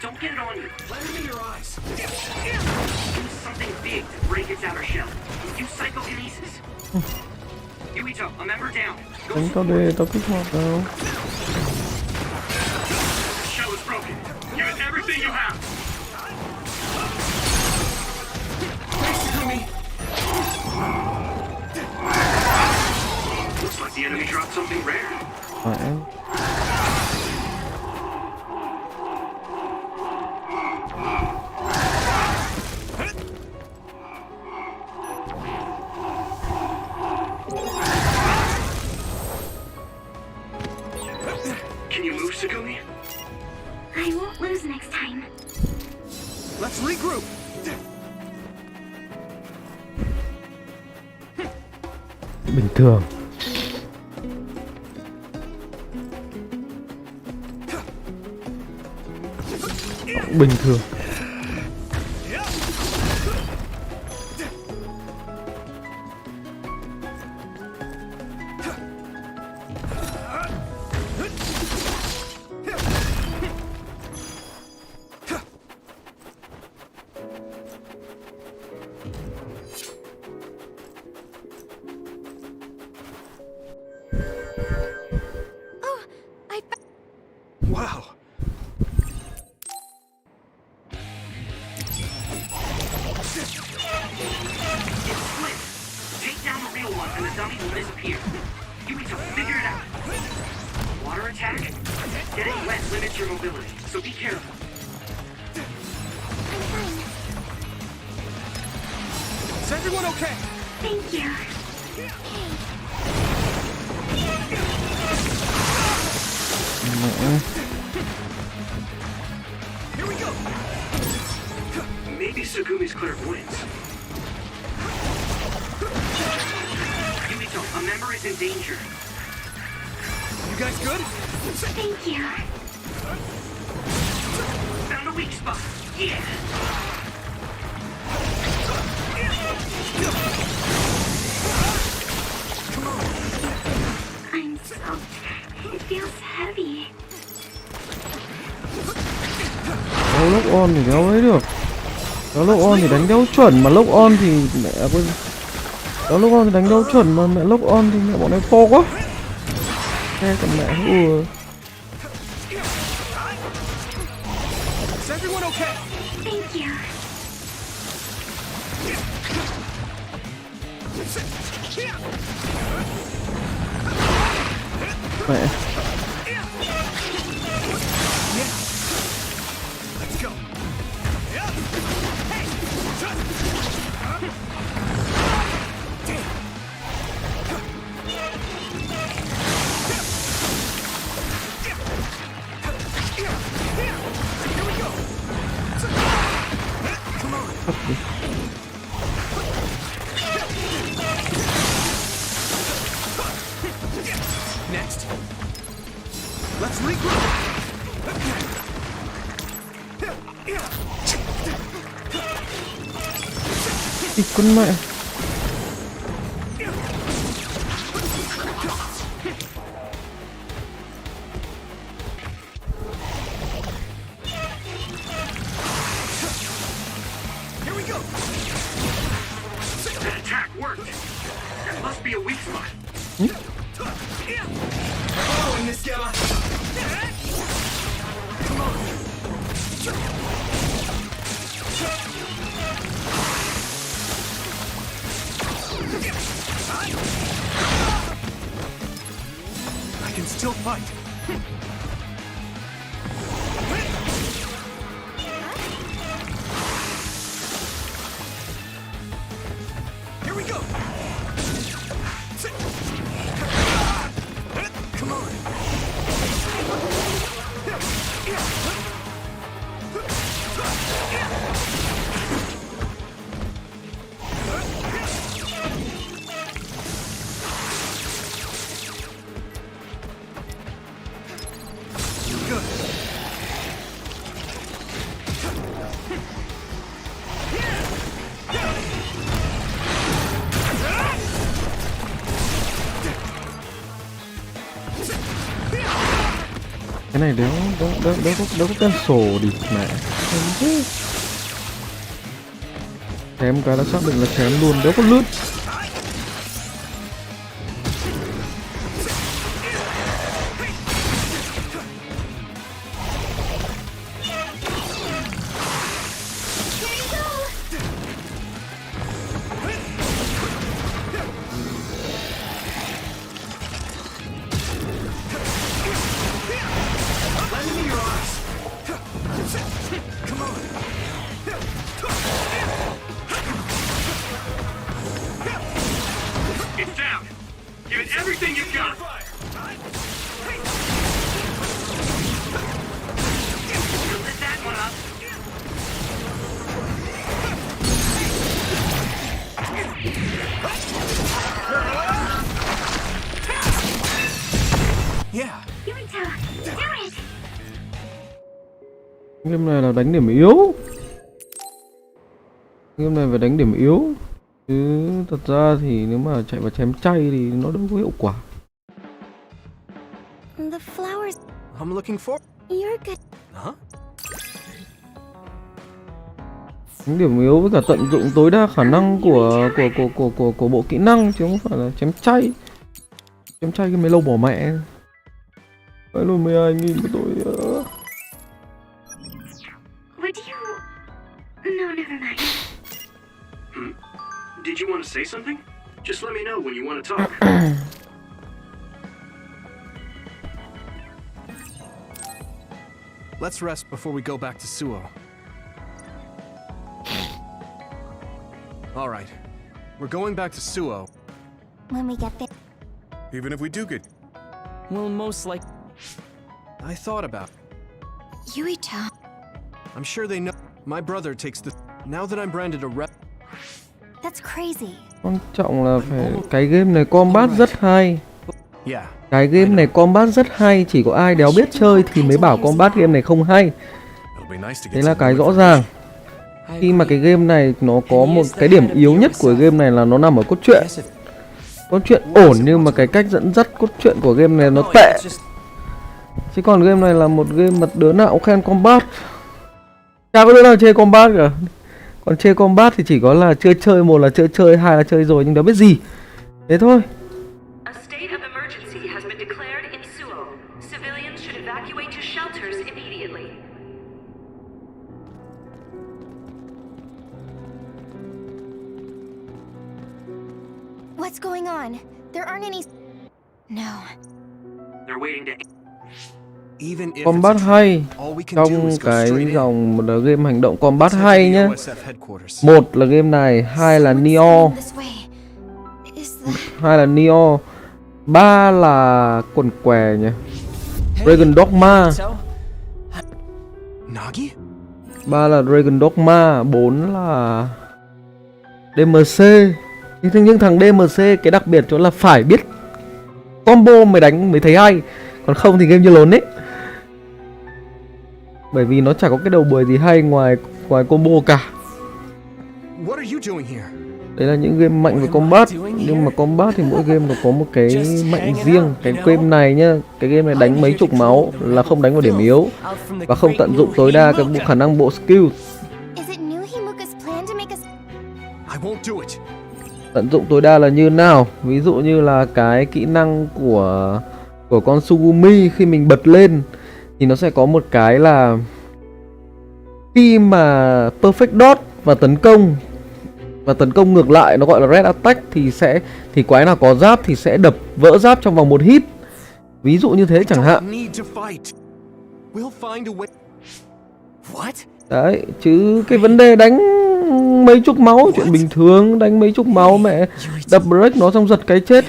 Don't get it on you. Let it in your eyes. Use something big to break its outer shell. Use psychokinesis. Yuito, a member down. Go Đánh tao support. đi, tao kích hoạt đâu. The shell is broken. Give it everything you have. Looks like the enemy dropped something rare. Phải. Can you move, Sakumi? I won't lose next time. Let's regroup. Bình thường. Bình thường. Wow. It's split. Take down the real one and the dummy will disappear. Yuito, figure it out. Water attack? Getting wet limits your mobility, so be careful. Is everyone okay? Thank you. Mẹ. Here we go. Maybe Sukumi's clairvoyance. Yuito, a member is in danger. You guys good? Thank you. Found a weak spot. Yeah. I'm soaked. It feels heavy. Đâu lúc on thì đâu ấy được. Đó lúc on thì đánh đâu chuẩn, mà lúc on thì mẹ quên. Đó lúc on thì đánh đâu chuẩn, mà mẹ lúc on thì mẹ bọn này phô quá. Nghe còn mẹ hùa. Is everyone okay? Thank you. Mẹ. Let's go. Next. Let's regroup. Ít con mẹ. Here we go. That attack worked. That must be a weak spot. Following this, Gamma. Come on. I can still fight. Cái này đéo có cancel đi mẹ. Chém cái đã xác định là chém luôn, đéo có lướt. It's down. Give it everything you've got. Lit that one up. Yeah. Yurito, do it! Game này là đánh điểm yếu. Game này phải đánh điểm yếu. Chứ thật ra thì nếu mà chạy vào chém chay thì nó đâu có hiệu quả. The flowers. I'm looking for. You're good. Huh? Đánh điểm yếu với cả tận dụng tối đa khả năng của bộ kỹ năng chứ không phải là chém chay. Chém chay cái mấy lâu bỏ mẹ. Phải luôn 12.000 của tôi. Would you... No, never mind. Did you want to say something? Just let me know when you want to talk. Let's rest before we go back to Suo. All right. We're going back to Suo. When we get there. Even if we do get... Well, most like... I thought about. Yurito. I'm sure they know. My brother takes the. Now that I'm branded a rep. That's crazy. Quan trọng là phải cái game này combat rất hay. Yeah. Cái game này combat rất hay, chỉ có ai đéo biết chơi thì mới bảo combat game này không hay. Đấy là cái rõ ràng. Khi mà cái game này nó có một cái điểm yếu nhất của game này là nó nằm ở cốt truyện. Cốt truyện ổn nhưng mà cái cách dẫn dắt cốt truyện của game này nó tệ. Chứ còn game này là một game mà đứa nào cũng khen combat. Chả có đứa nào chơi combat cả. Còn chơi combat thì chỉ có là chưa chơi, một là chưa chơi, hai là chơi rồi nhưng đéo biết gì. Thế thôi. A state of emergency has been declared in Suo. Civilians should evacuate to shelters immediately. What's going on? There aren't any... No. They're waiting to. Even if Combat hay. Trong cái dòng là game hành động combat hay nhá. Một là game này, hai là Neo. Hai là Neo. Ba là quần què nhỉ. Dragon Dogma. Ba là Dragon Dogma, 4 là DMC. Nhưng thằng DMC cái đặc biệt chỗ là phải biết combo mới đánh mới thấy hay. Còn không thì game như lồn ấy. Bởi vì nó chả có cái đầu bười gì hay ngoài combo cả. Đấy là những game mạnh về combat. Nhưng mà combat thì mỗi game nó có một cái mạnh riêng. Cái game này nhá, cái game này đánh mấy chục máu là không đánh vào điểm yếu. Và không tận dụng tối đa cái khả năng bộ skill. Tận dụng tối đa là như nào? Ví dụ như là cái kỹ năng của con Sugumi khi mình bật lên thì nó sẽ có một cái là khi mà perfect dot và tấn công ngược lại, nó gọi là red attack, thì quái nào có giáp thì sẽ đập vỡ giáp trong vòng một hit. Ví dụ như thế chẳng hạn. Đấy, chứ cái vấn đề đánh mấy chục máu chuyện bình thường, đánh mấy chục máu mẹ đập break nó xong giật cái chết.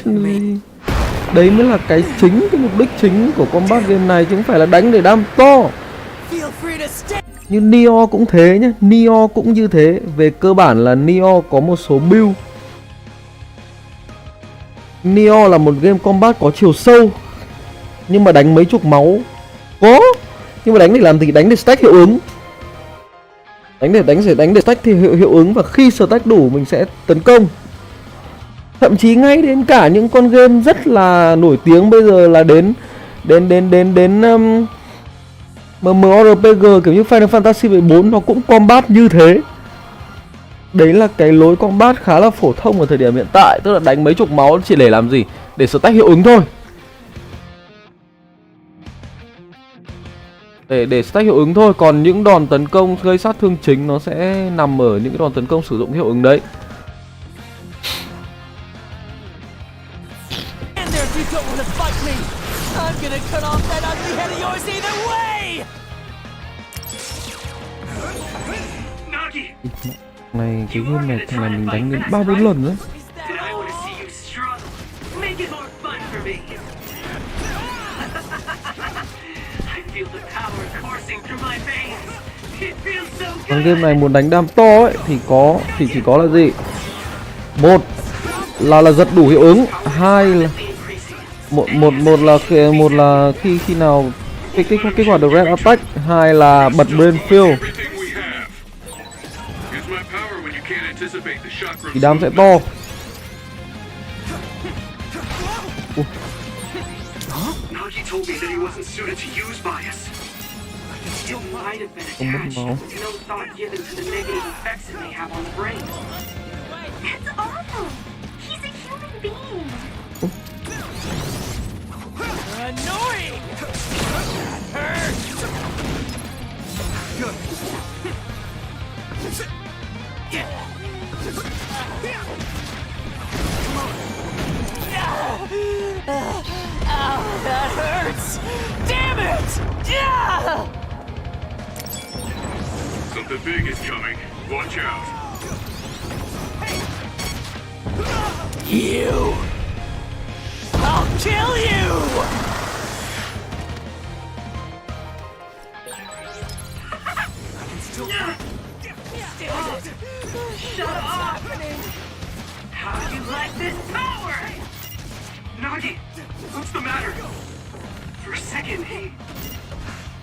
Đấy mới là cái mục đích chính của combat game này, chứ không phải là đánh để đam to. Như Neo cũng thế nhá, Neo cũng như thế. Về cơ bản là Neo có một số build. Neo là một game combat có chiều sâu, nhưng mà đánh mấy chục máu có. Nhưng mà đánh để làm gì? Đánh để stack hiệu ứng. Đánh để stack thì hiệu ứng, và khi stack đủ mình sẽ tấn công. Thậm chí ngay đến cả những con game rất là nổi tiếng bây giờ là đến MMORPG kiểu như Final Fantasy 14 nó cũng combat như thế. Đấy là cái lối combat khá là phổ thông ở thời điểm hiện tại, tức là đánh mấy chục máu chỉ để làm gì? Để stack hiệu ứng thôi. Để stack hiệu ứng thôi, còn những đòn tấn công gây sát thương chính nó sẽ nằm ở những cái đòn tấn công sử dụng hiệu ứng đấy. Này cái game này thằng này mình đánh đến 3-4 lần đấy. Còn game này muốn đánh đam to ấy thì chỉ có là gì? Một là giật đủ hiệu ứng, hai là một là khi nào kích hoạt được red attack, hai là bật brain fill thì đam sẽ to. Không mất máu. That hurts! Damn it! Yeah! Something big is coming. Watch out. You! I'll kill you! Shut up! How do you like this power? Nagi, what's the matter? For a second,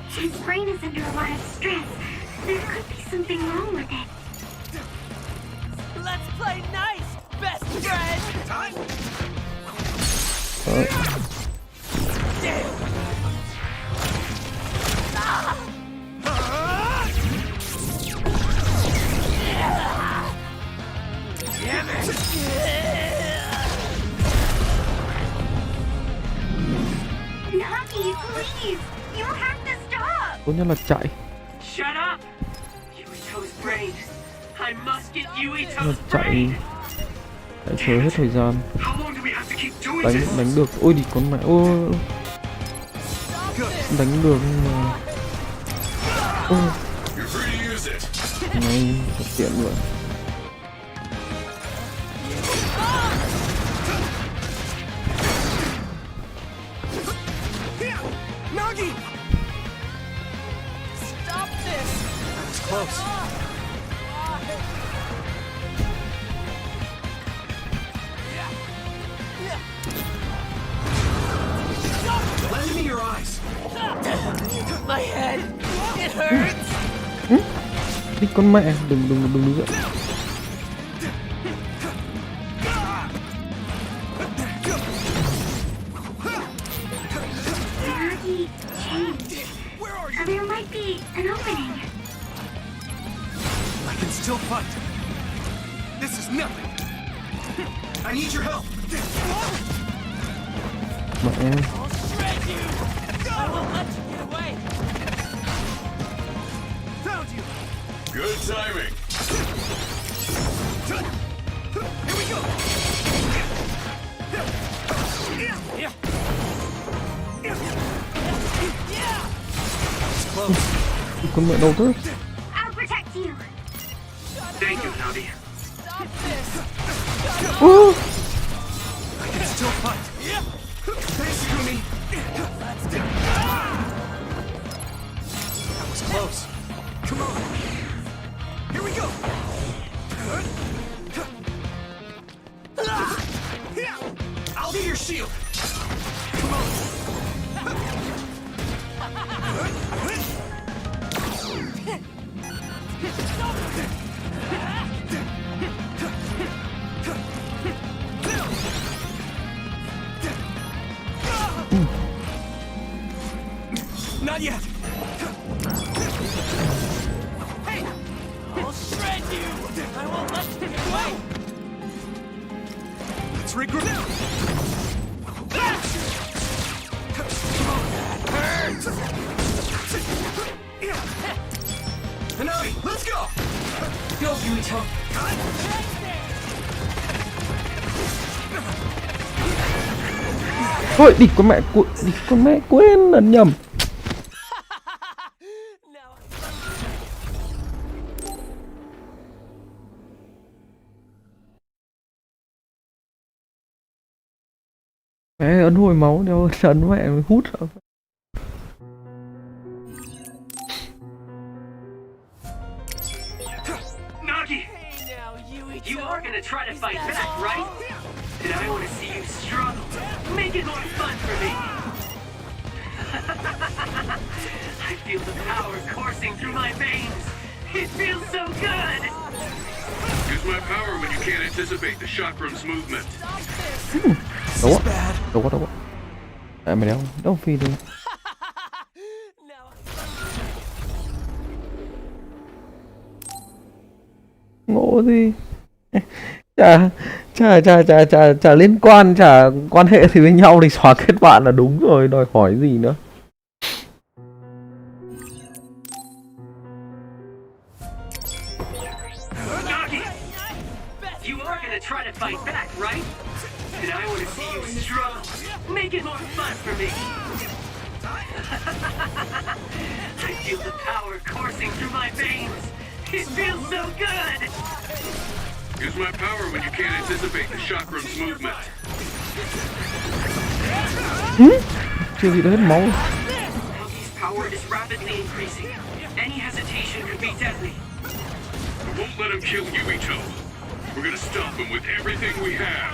his brain is under a lot of stress. There could be something wrong with it. Let's play nice, best friend! Time? Damn it! Nagi, please! You have to stop! Tốt nhất là chạy. Shut up! Yuito's brain. I must get Yuito's Chạy chờ hết thời gian. Đánh được. Ôi đi con mẹ. Ôi. Đánh được nhưng mà. Ôi. Này thật tiện rồi. Nagi! Stop this! It's close. Lend me your eyes. My head. It hurts. Đi con mẹ, đừng dậy. Nagi, change. There might be an opening. I can still fight. This is nothing. I need your help. Mẹ em. I won't let you get away. Found you. Good timing. Here we go. Con mẹ đâu thế? I'll protect you. Thank you, Navi. Stop this. I can still fight. Thanks, Kumi. That was close. Come on. Here we go. I'll be your shield. Come on. Not yet. let's get away! Let's regroup. Hanabi, let's go! Go, Yuito! Thôi địt con mẹ quên lần nhầm. Mẹ ấn hồi máu đeo ấn mẹ hút. Nagi! You are gonna try to fight back, right? And I want to see you struggle. Make it more fun for me. I feel the power coursing through my veins. It feels so good. Use my power when you can't anticipate the chakram's movement. Đâu quá. À mày đâu phi đi. Ngộ gì? Chả liên quan, chả quan hệ thì với nhau thì xóa kết bạn là đúng rồi, đòi hỏi gì nữa. Nagi! You are gonna try to fight back, right? And I want to see you struggle. Make it more fun for me. I feel the power coursing through my veins. It feels so good. Use my power when you can't anticipate the chakram's movement. Chưa gì đã hết máu. Nagi's power is rapidly increasing. Any hesitation could be deadly. We won't let him kill Yuito. We're gonna stop him with everything we have.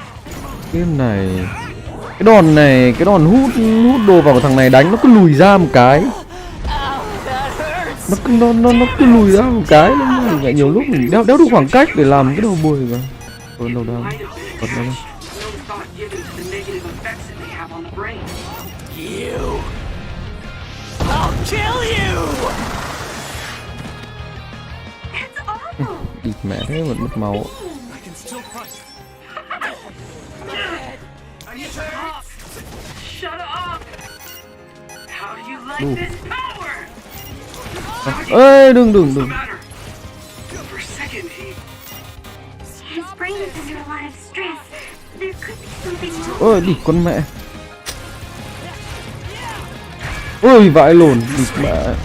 Cái đòn hút đồ vào thằng này đánh nó cứ lùi ra một cái. Nó cứ lùi ra một cái, nó nhiều lúc mình đeo đủ khoảng cách để làm cái đầu bùi mà. Đầu đau. Bật ra đây. Địt mẹ thế mà mất máu. Shut up! How do you like this power? Ê, đừng. For a second, His brain is under a lot of stress. There could be something wrong. Ôi, địt con mẹ. Ôi, vãi lồn, địt mẹ.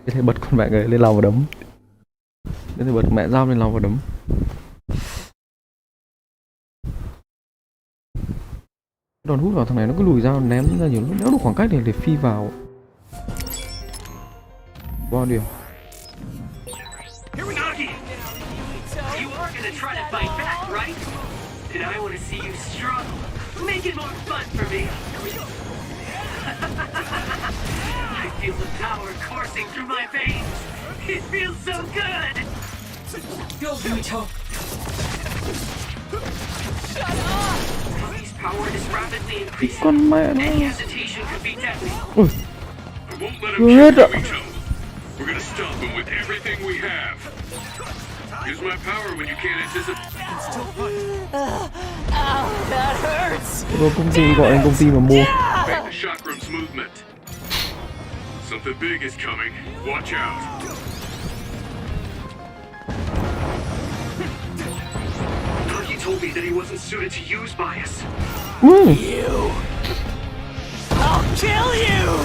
Cái thể bật con mẹ người lên lòng và đấm. Cái thể bật mẹ dao lên lòng và đấm. Đòn hút vào thằng này nó cứ lùi ra ném ra nhiều lúc đéo đủ khoảng cách để phi vào. Bao điều. Nagi! You are gonna try to fight back, right? And I want to see you struggle. Make it more fun for me. I feel the power coursing through my veins. It feels so good. Go, Yuito! Nagi's power is rapidly increasing. Con mẹ nó. Any hesitation could be deadly. We won't let him kill Yuito. We're gonna stop him with everything we have. Use my power when you can't anticipate. That hurts! Rồi công ty gọi anh công ty mà mua. Make the chakram's movement. Something big is coming. Watch out. Nagi told me that he wasn't suited to use by us. You! I'll kill you!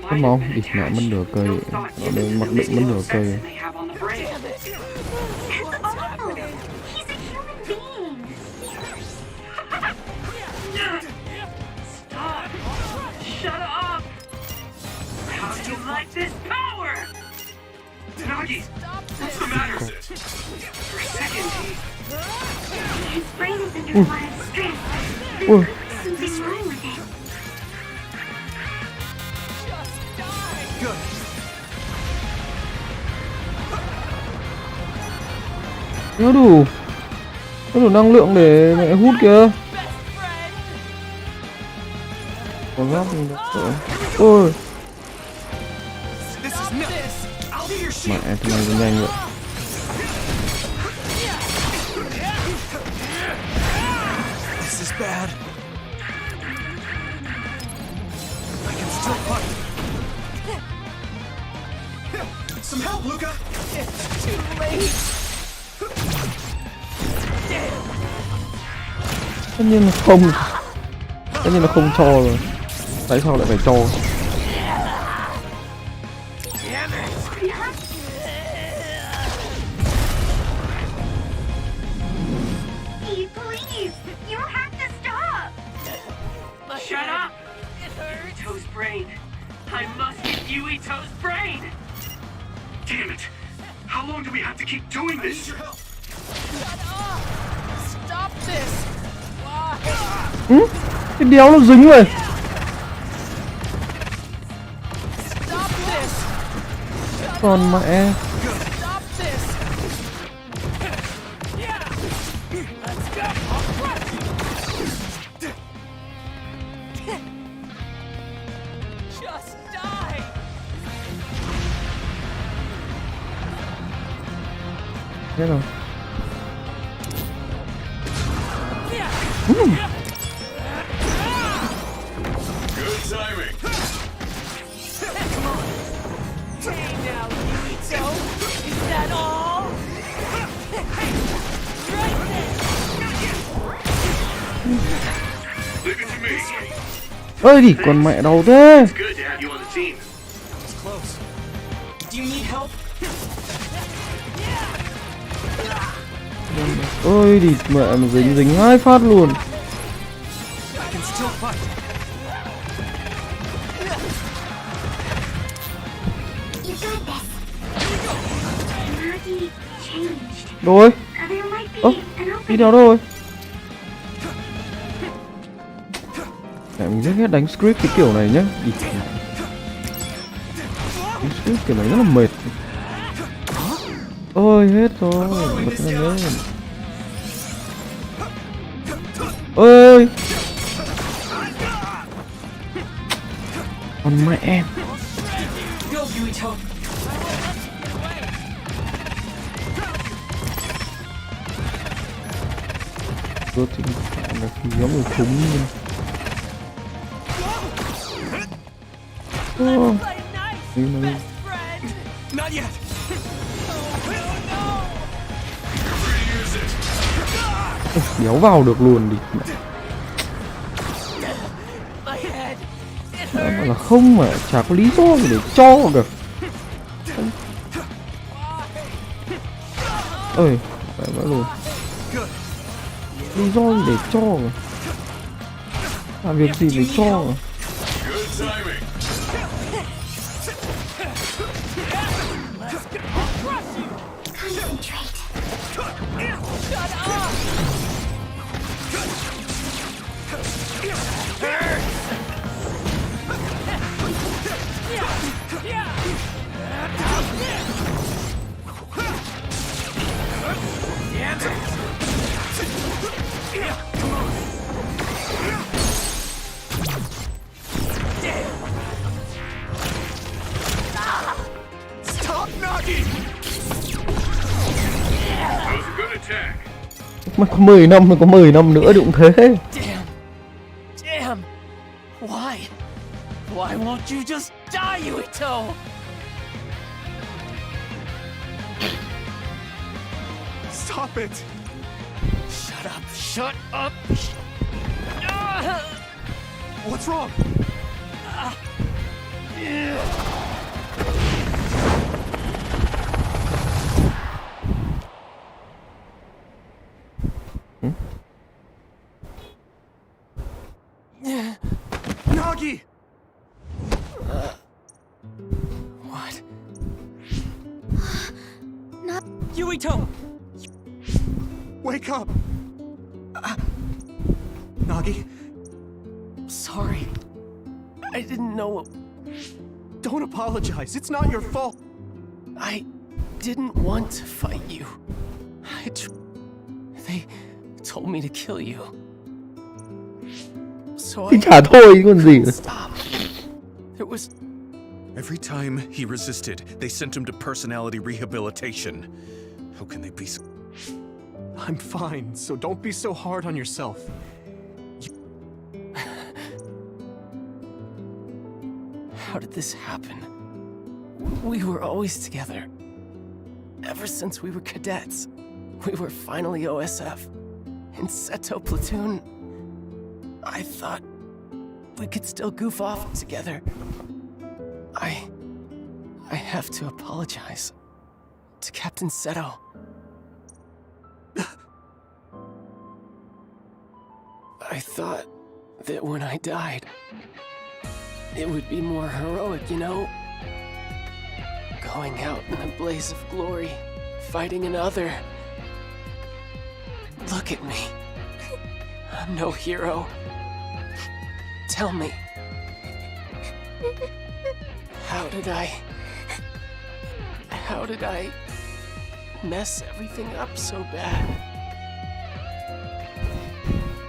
Có máu, địt mẹ mất nửa cây. Nó đây mặc định mất nửa cây. Stop! Shut up! How do you like this power? Nagi, what's the matter? For a second, His brain is under a lot of stress. There could be something wrong with it. Nó đủ năng lượng để mẹ hút kìa. Còn giáp thì được. Ôi. Mẹ cái này cũng nhanh vậy. This is bad. I can still fight. Some help, Luca. It's too late. Tất nhiên là không. Tất nhiên là không cho rồi. Tại sao lại phải cho? Please, you have to stop. Shut up! Yuito's brain. I must get Yuito's brain! Damn it! How long do we have to keep doing this? Shut up! Stop this! Ừ? Cái đéo nó dính rồi. Stop this! Còn mẹ. Stop this! Let's go! Just die! Thế rồi. Good timing. Hey now, Yuito! Is that all? Right there! Leave it to me. Ơi thì còn mẹ đâu thế. It's good to have you on the team. It's close. Do you need help? Ôi thì mẹ mà dính hai phát luôn. I can still fight. You got this. Nagi changed. Rồi. There might be Ơ, an đi opening. đâu rồi? Mẹ mình rất ghét đánh script cái kiểu này nhá. Đánh script kiểu này rất là mệt. Ôi hết rồi, bật ra lên. Ơi. Còn mẹ em. Go, Yuito! Tôi thì là khi giống người khủng luôn. Ô. Đi mà đi. Not yet. Đéo vào được luôn đi. Đó mà là không mà chả có lý do gì để cho được. Ơi, phải vỡ luôn. Lý do gì để cho mà. Làm việc gì để cho mà. Good timing. Concentrate. Shut up! Stop knocking. That was a good attack. Mà có 10 năm, mà có 10 năm nữa thì cũng thế. Damn! Why? Why won't you just die, Yuito? Stop it. Shut up! Shut up! What's wrong? Nagi! What? Yuito! Wake up! Nagi? Sorry. I didn't know. Don't apologize. It's not your fault. I didn't want to fight you. They told me to kill you. So Thì trả thôi còn gì nữa. It was... Every time he resisted, they sent him to personality rehabilitation. How can they be so... I'm fine, so don't be so hard on yourself. How did this happen? We were always together. Ever since we were cadets. We were finally OSF. In Seto Platoon. I thought we could still goof off together. I have to apologize to Captain Seto. I thought that when I died, it would be more heroic, you know? Going out in a blaze of glory, fighting another. Look at me. I'm no hero. Tell me. How did I mess everything up so bad?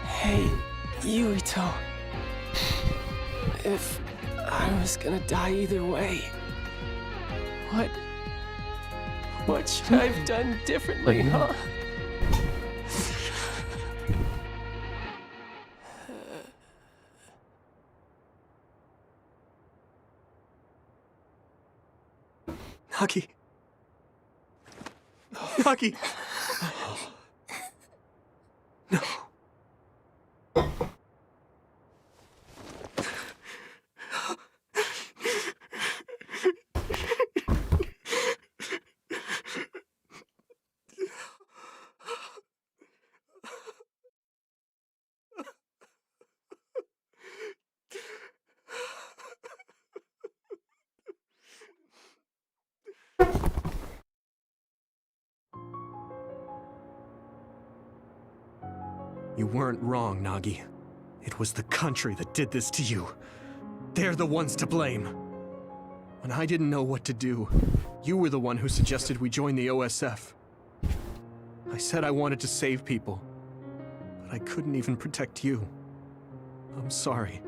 Hey, Yuito. If I was gonna die either way, what should I have done differently, huh? Nagi. Nagi. No. You weren't wrong, Nagi. It was the country that did this to you. They're the ones to blame. When I didn't know what to do, you were the one who suggested we join the OSF. I said I wanted to save people, but I couldn't even protect you. I'm sorry.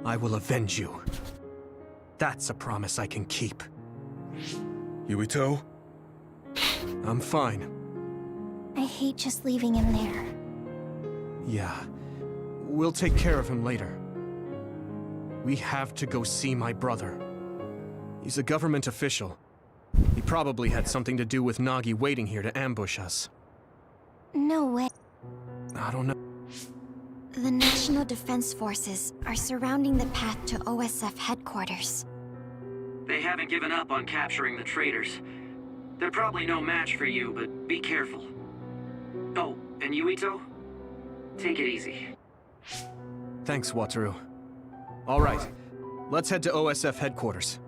I will avenge you. That's a promise I can keep. Yuito? I'm fine. I hate just leaving him there. Yeah. We'll take care of him later. We have to go see my brother. He's a government official. He probably had something to do with Nagi waiting here to ambush us. No way. I don't know. The National Defense Forces are surrounding the path to OSF headquarters. They haven't given up on capturing the traitors. They're probably no match for you, but be careful. Oh, and Yuito? Take it easy. Thanks, Wataru. All right, let's head to OSF headquarters.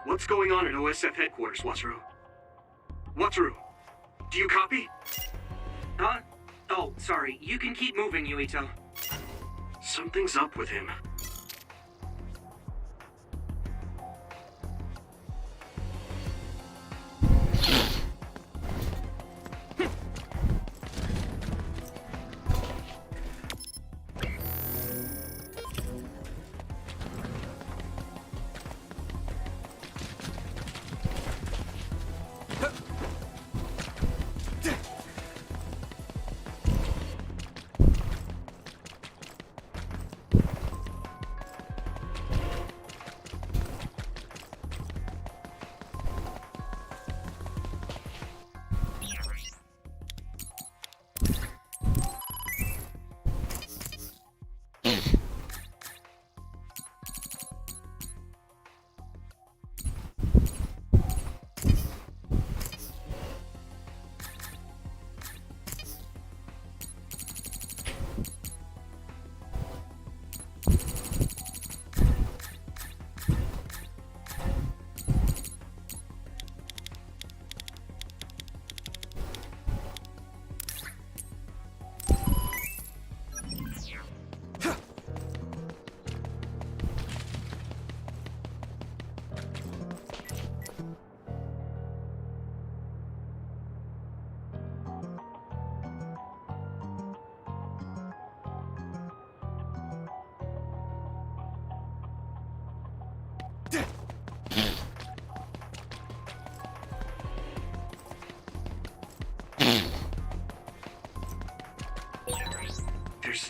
What's going on at OSF headquarters, Wataru? Wataru, do you copy? Huh? Oh, sorry. You can keep moving, Yuito. Something's up with him.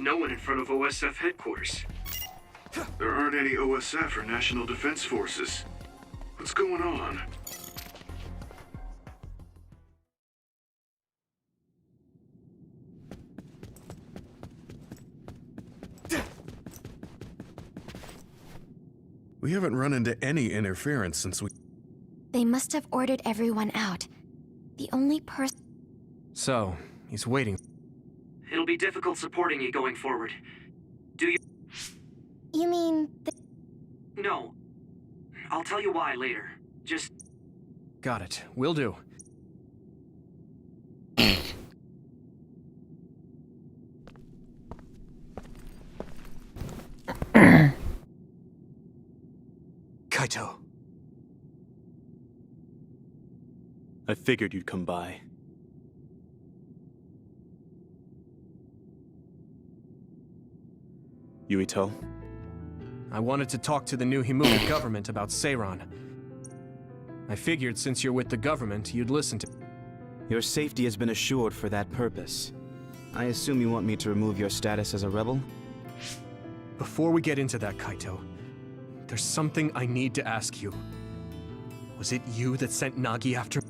no one in front of OSF headquarters. There aren't any OSF or National Defense Forces. What's going on? We haven't run into any interference since we... They must have ordered everyone out. The only person... So, he's waiting. It'll be difficult supporting you going forward. Do you... You mean... No. I'll tell you why later. Just... Got it. Will do. Kaito. I figured you'd come by. Yuito? I wanted to talk to the new Himuka government about Seiran. I figured since you're with the government, you'd listen to... Your safety has been assured for that purpose. I assume you want me to remove your status as a rebel? Before we get into that, Kaito, there's something I need to ask you. Was it you that sent Nagi after...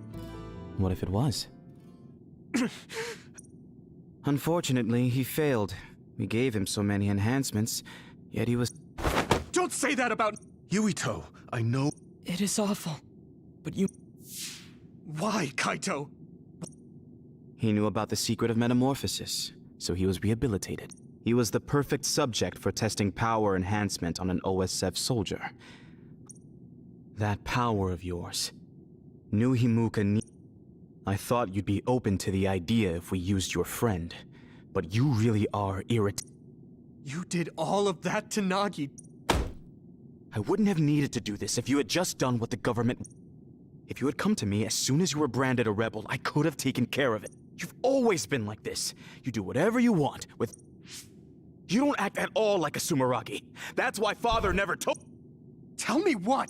What if it was? Unfortunately, he failed. We gave him so many enhancements, yet he was... Don't say that about... Yuito, I know... It is awful, but you... Why, Kaito? He knew about the secret of metamorphosis, so he was rehabilitated. He was the perfect subject for testing power enhancement on an OSF soldier. That power of yours. New Himuka I thought you'd be open to the idea if we used your friend, but you really are You did all of that to Nagi. I wouldn't have needed to do this if you had just done what the government... If you had come to me as soon as you were branded a rebel, I could have taken care of it. You've always been like this. You do whatever you want with... You don't act at all like a Sumeragi. That's why Father never told... Tell me what?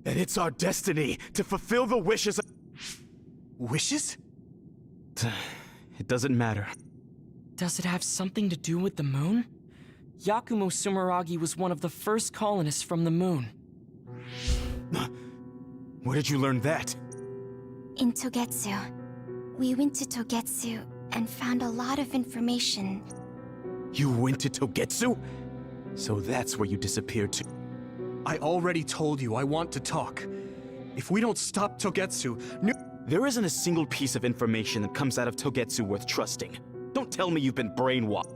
That it's our destiny to fulfill the wishes of... Wishes? It doesn't matter. Does it have something to do with the moon? Yakumo Sumeragi was one of the first colonists from the moon. Where did you learn that? In Togetsu. We went to Togetsu and found a lot of information. You went to Togetsu? So that's where you disappeared to. I already told you I want to talk. If we don't stop Togetsu, There isn't a single piece of information that comes out of Togetsu worth trusting. Don't tell me you've been brainwashed.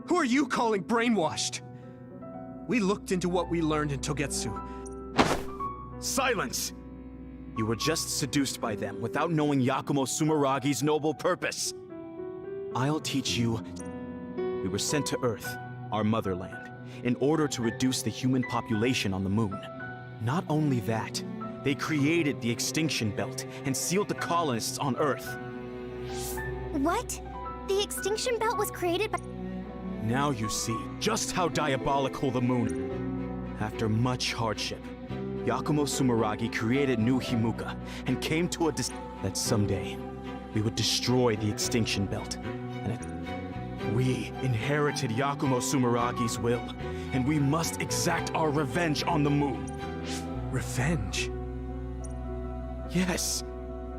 Who are you calling brainwashed? We looked into what we learned in Togetsu. Silence! You were just seduced by them without knowing Yakumo Sumeragi's noble purpose. I'll teach you. We were sent to Earth, our motherland, in order to reduce the human population on the moon. Not only that, they created the extinction belt and sealed the colonists on Earth. What? The extinction belt was created by... Now you see just how diabolical the moon. After much hardship, Yakumo Sumeragi created New Himuka and came to that someday we would destroy the extinction belt. We inherited Yakumo Sumeragi's will, and we must exact our revenge on the moon. Revenge? Yes.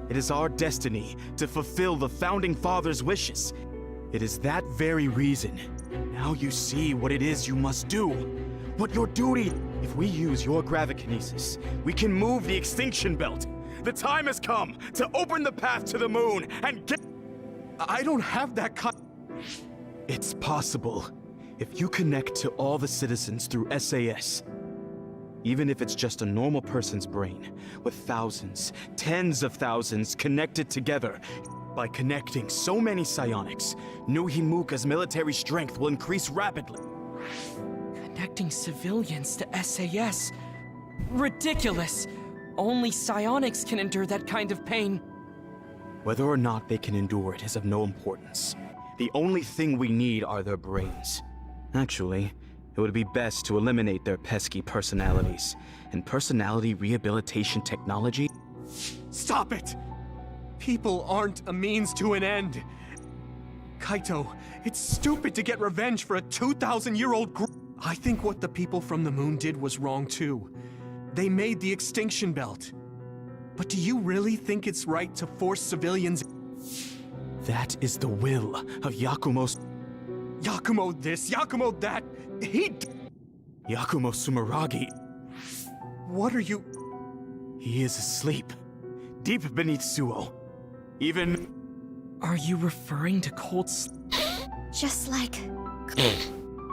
It is our destiny to fulfill the Founding Father's wishes. It is that very reason. Now you see what it is you must do. What your duty... If we use your gravikinesis, we can move the extinction belt. The time has come to open the path to the moon and get... I don't have that It's possible. If you connect to all the citizens through SAS. Even if it's just a normal person's brain, with thousands, tens of thousands connected together. By connecting so many psionics, New Himuka's military strength will increase rapidly. Connecting civilians to SAS? Ridiculous! Only psionics can endure that kind of pain. Whether or not they can endure it is of no importance. The only thing we need are their brains. Actually, it would be best to eliminate their pesky personalities. And personality rehabilitation technology... Stop it! People aren't a means to an end. Kaito, it's stupid to get revenge for a 2,000-year-old group. I think what the people from the moon did was wrong too. They made the extinction belt. But do you really think it's right to force civilians? That is the will of Yakumo's... Yakumo this, Yakumo that. Yakumo Sumeragi. What are you... He is asleep, deep beneath Suo. Even... Are you referring to cold sleep? Just like...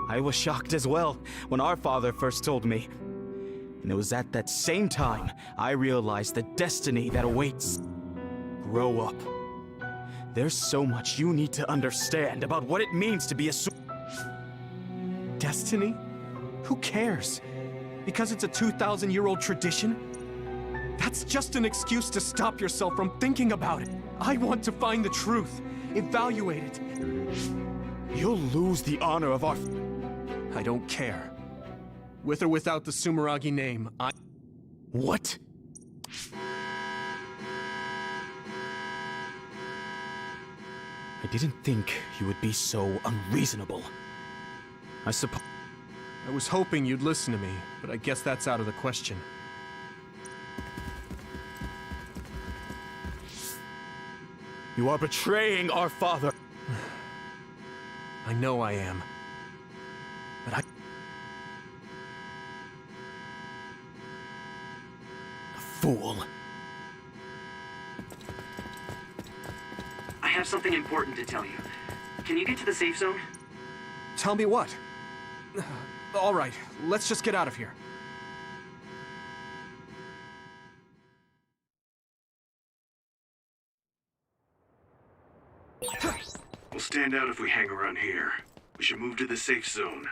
I was shocked as well when our father first told me. And it was at that same time I realized the destiny that awaits. Grow up. There's so much you need to understand about what it means to be a Destiny? Who cares? Because it's a 2,000-year-old tradition? That's just an excuse to stop yourself from thinking about it. I want to find the truth, evaluate it. You'll lose the honor of our... I don't care. With or without the Sumeragi name, I... What? I didn't think you would be so unreasonable. I suppose... I was hoping you'd listen to me, but I guess that's out of the question. You are betraying our father. I know I am. But A fool. I have something important to tell you. Can you get to the safe zone? Tell me what? All right, let's just get out of here. We'll stand out if we hang around here. We should move to the safe zone.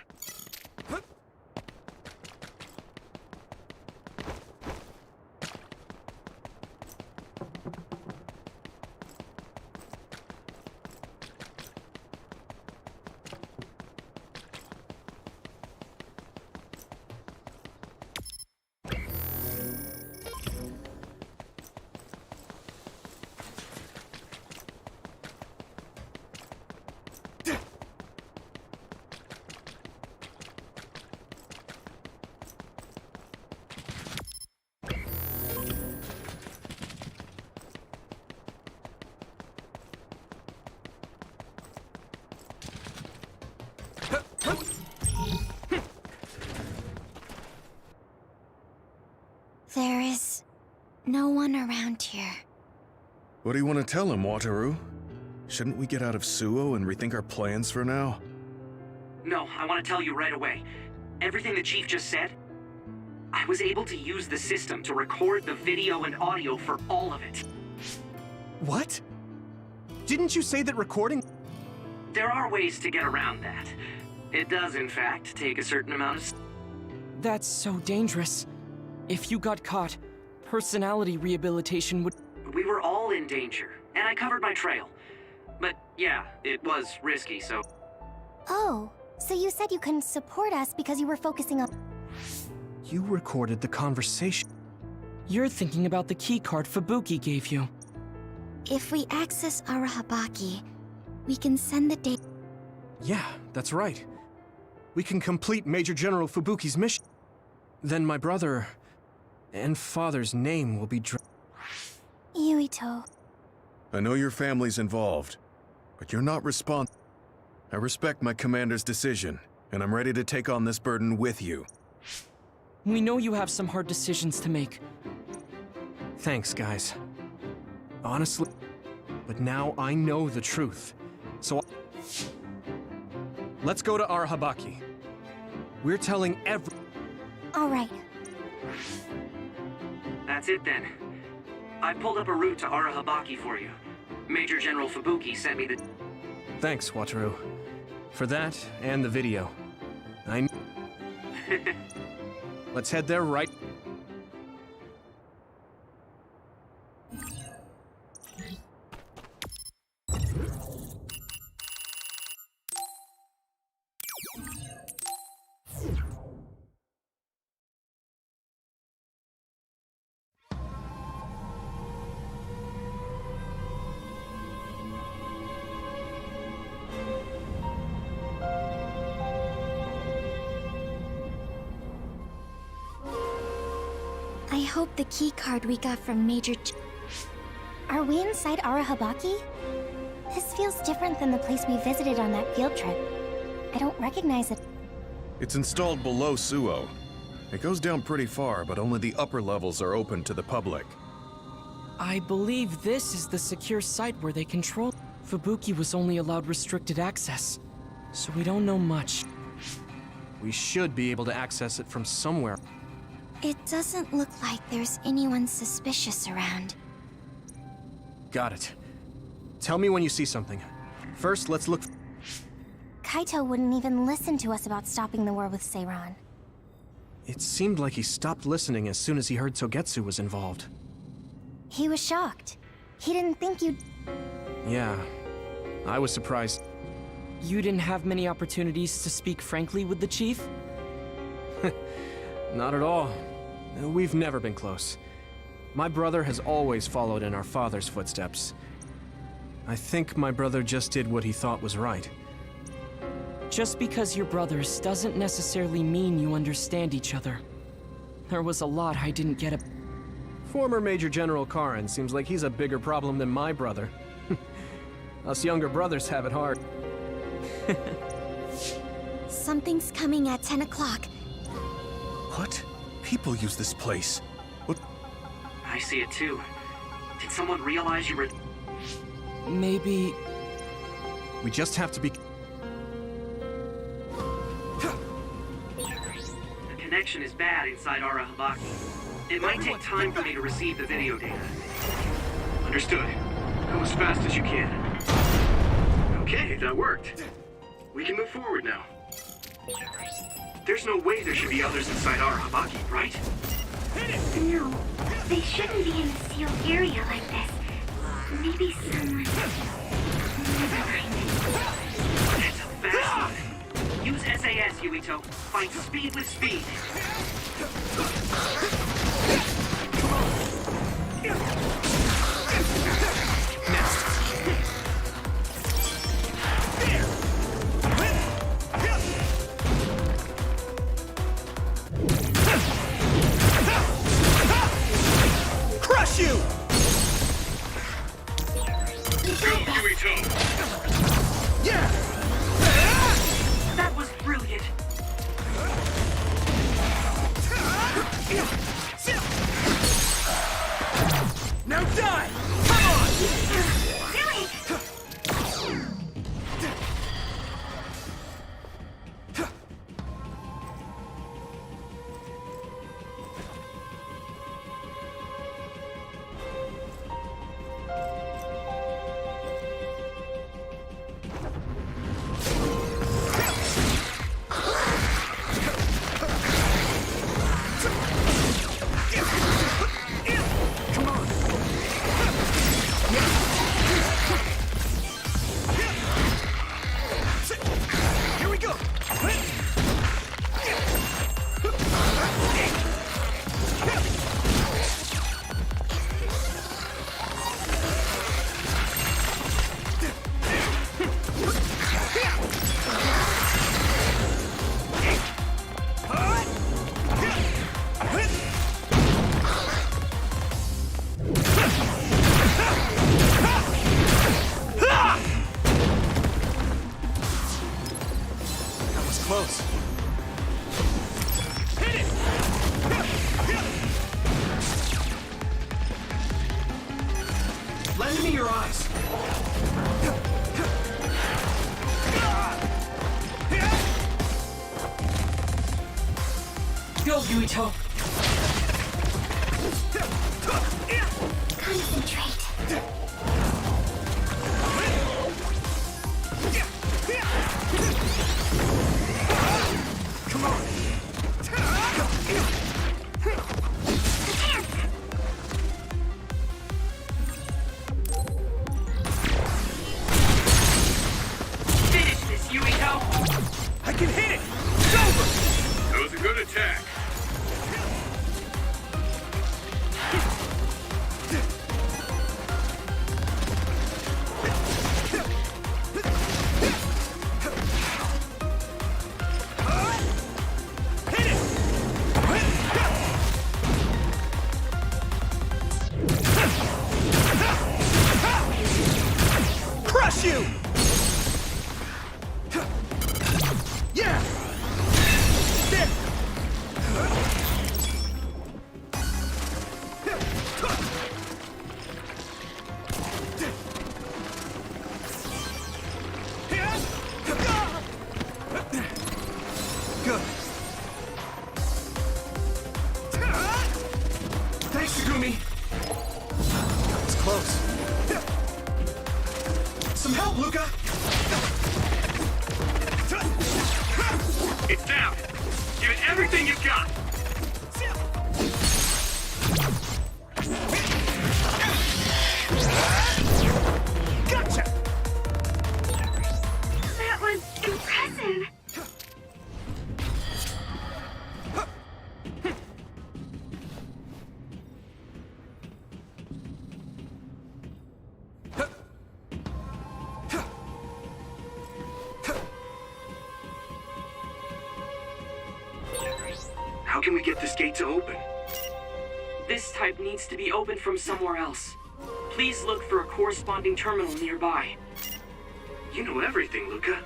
There is no one around here. What do you want to tell him, Wataru? Shouldn't we get out of Suo and rethink our plans for now? No, I want to tell you right away. Everything the Chief just said, I was able to use the system to record the video and audio for all of it. What? Didn't you say that recording... There are ways to get around that. It does, in fact, take a certain amount of... That's so dangerous. If you got caught, personality rehabilitation would... We were all in danger, and I covered my trail. But yeah, it was risky, so... Oh, so you said you couldn't support us because you were focusing on... You recorded the conversation. You're thinking about the keycard Fubuki gave you. If we access Arahabaki, we can send the data... Yeah, that's right. We can complete Major General Fubuki's mission. Then my brother and father's name will be Yuito. I know your family's involved, but you're not responsible. I respect my commander's decision, and I'm ready to take on this burden with you. We know you have some hard decisions to make. Thanks, guys. Honestly, but now I know the truth. So let's go to Arahabaki. We're telling All right. That's it then. I pulled up a route to Arahabaki for you. Major General Fubuki sent me the... Thanks, Wataru. For that and the video. Let's head there right... hope the key card we got from Major Are we inside Arahabaki? This feels different than the place we visited on that field trip. I don't recognize it. It's installed below Suo. It goes down pretty far, but only the upper levels are open to the public. I believe this is the secure site where they control. Fubuki was only allowed restricted access, so we don't know much. We should be able to access it from somewhere. It doesn't look like there's anyone suspicious around. Got it. Tell me when you see something. First, let's look. Kaito wouldn't even listen to us about stopping the war with Seiran. It seemed like he stopped listening as soon as he heard Togetsu was involved. He was shocked. He didn't think you'd... Yeah, I was surprised. You didn't have many opportunities to speak frankly with the chief? Not at all. We've never been close. My brother has always followed in our father's footsteps. I think my brother just did what he thought was right. Just because you're brothers doesn't necessarily mean you understand each other. There was a lot I didn't get. Former Major General Karin seems like he's a bigger problem than my brother. Us younger brothers have it hard. Something's coming at 10 o'clock. What? People use this place. What? I see it too. Did someone realize you were... Maybe... We just have to be... The connection is bad inside Arahabaki. It might take time for me to receive the video data. Understood. Go as fast as you can. Okay, that worked. We can move forward now. There's no way there should be others inside Arahabaki, right? No, they shouldn't be in a sealed area like this. Maybe someone... Never mind. That's a fast one. Use SAS, Yuito. Find speed with speed. Crush you! Go, Yuito! Yeah! That was brilliant! Now die! Come on! Really? Here we go! That was close. Hit it! Lend me your eyes. Go, Yuito! Concentrate. Come on! Finish this, Yuito! I can hit it! It's over! That was a good attack. Got you! Yeah! There! Good. Thanks, Sugumi. That was close. Some help, Luca! It's down. Give it everything you've got. Gotcha! That was impressive. How can we get this gate to open? This type needs to be opened from somewhere else. Please look for a corresponding terminal nearby. You know everything, Luca.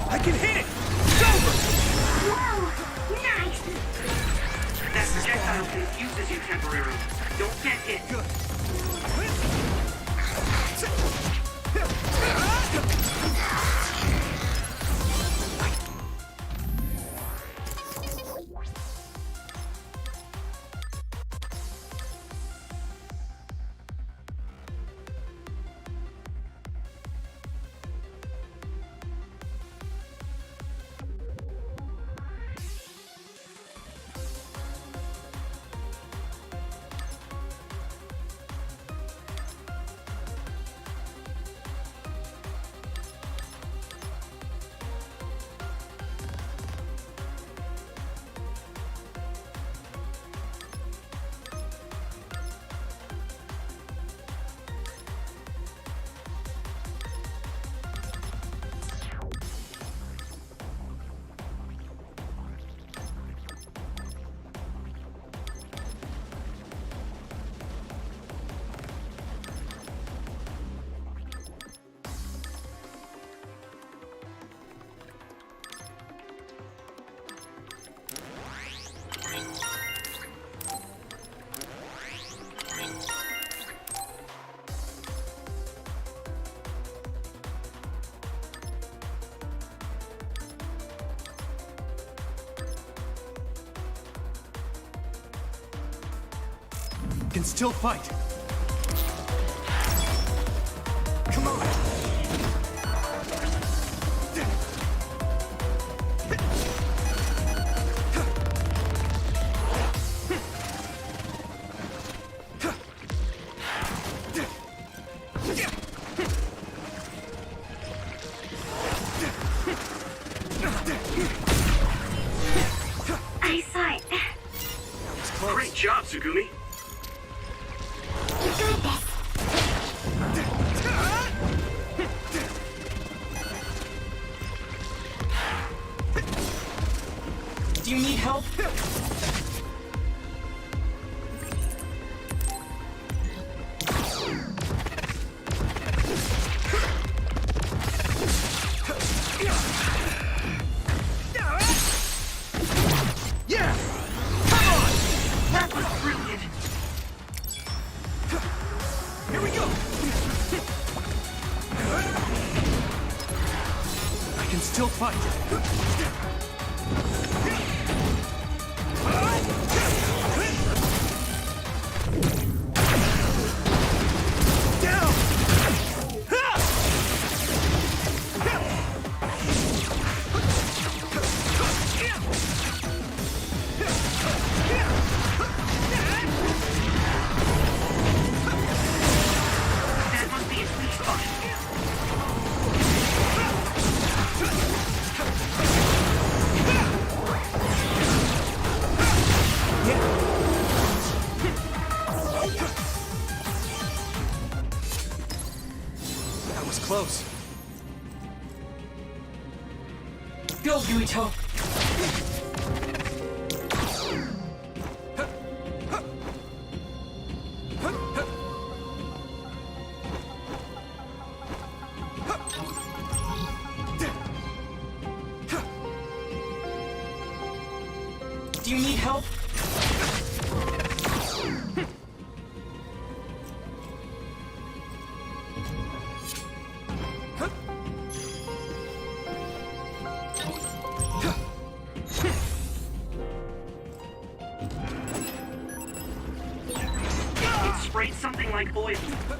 I can hit it! It's over! Whoa! Nice! That projectile confuses you temporarily. Don't get hit. Can still fight. Come on. I saw it. Great job, Sugumi. You got this. Do you need help? Yeah! Come on! That was brilliant. Here we go! I can still fight. Yuito. Do you need help? It sprayed something like oil.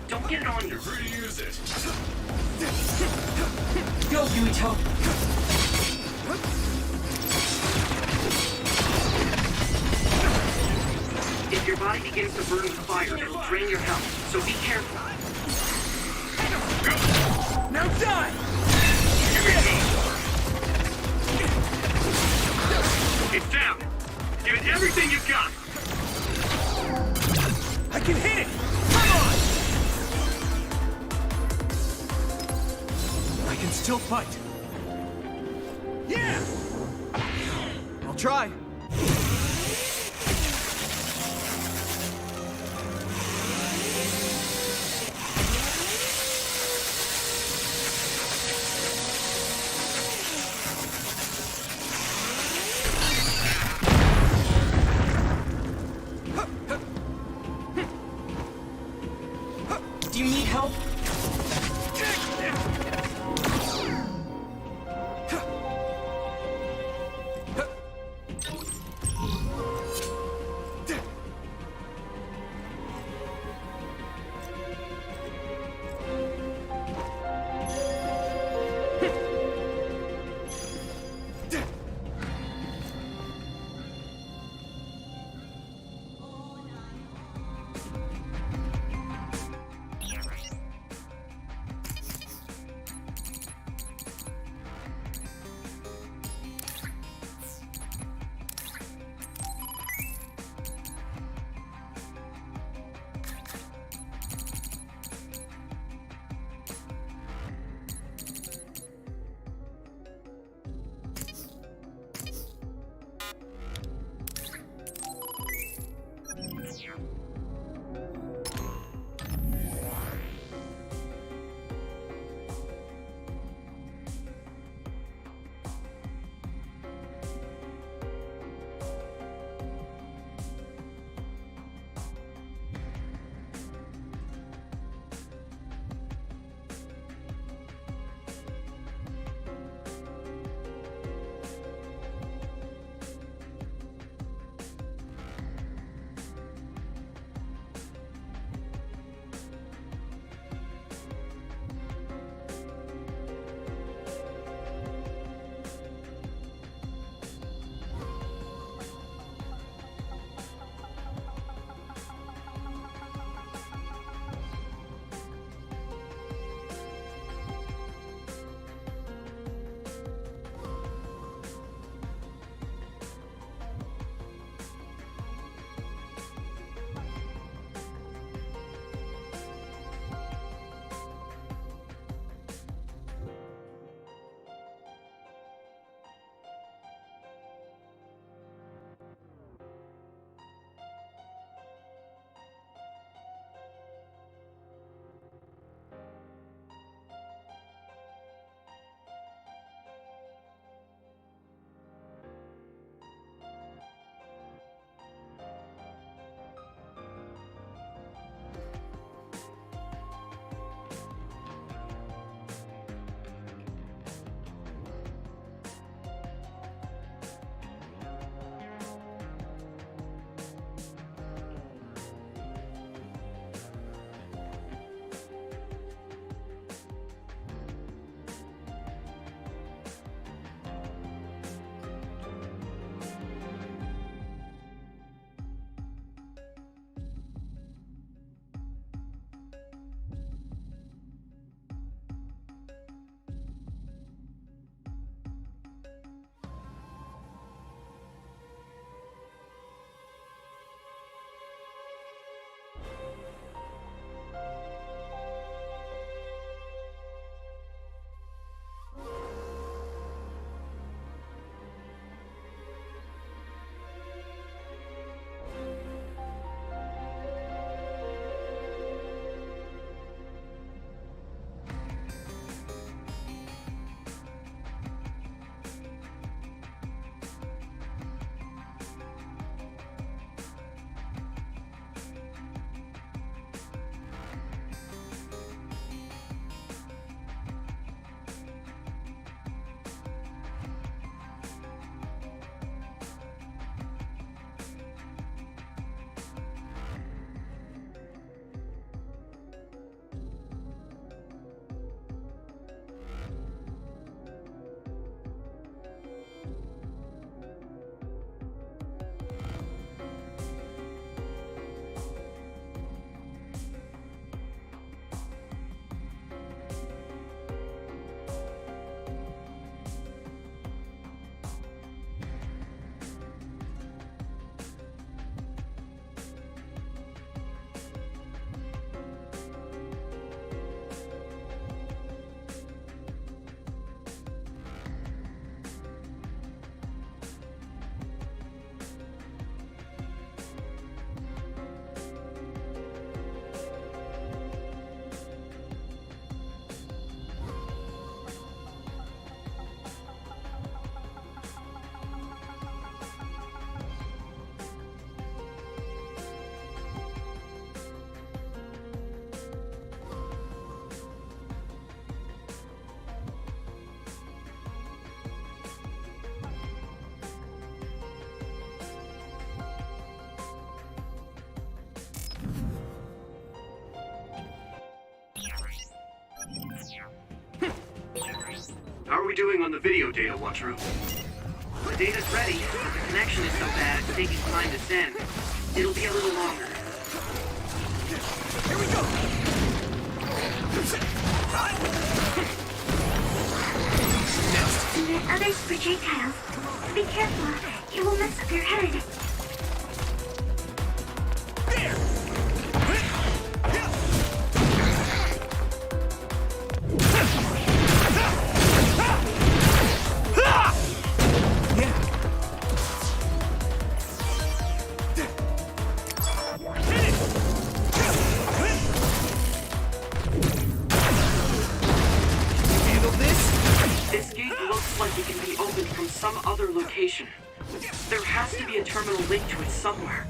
Don't get it on you. You're free to use it. Go, Yuito. If your body begins to burn with fire, it'll drain your health, so be careful. Now die! Here we go. It's down. Give it everything you've got. I can hit it! Come on! I can still fight. Yeah! I'll try. Do you need help? How are we doing on the video data, Wataru? The data's ready, but the connection is so bad it's taking time to send. It'll be a little longer. Here we go! And that other's projectiles. Be careful. It will mess up your head. This gate looks like it can be opened from some other location. There has to be a terminal linked to it somewhere.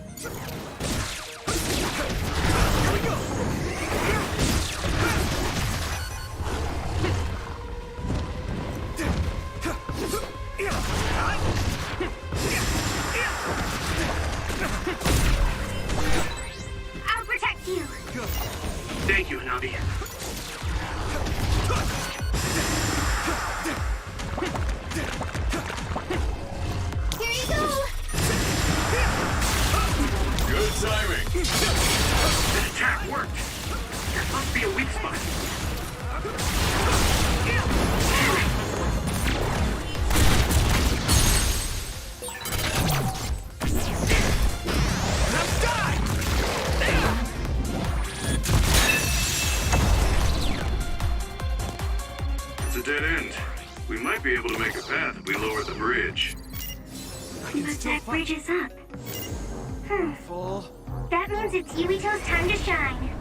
I'll protect you. Thank you, Hanabi. Here you go. Good timing. That attack worked. There must be a weak spot. It's a dead end. We might be able to make a path if we lower the bridge. But that bridge is up. That means it's Yuito's time to shine.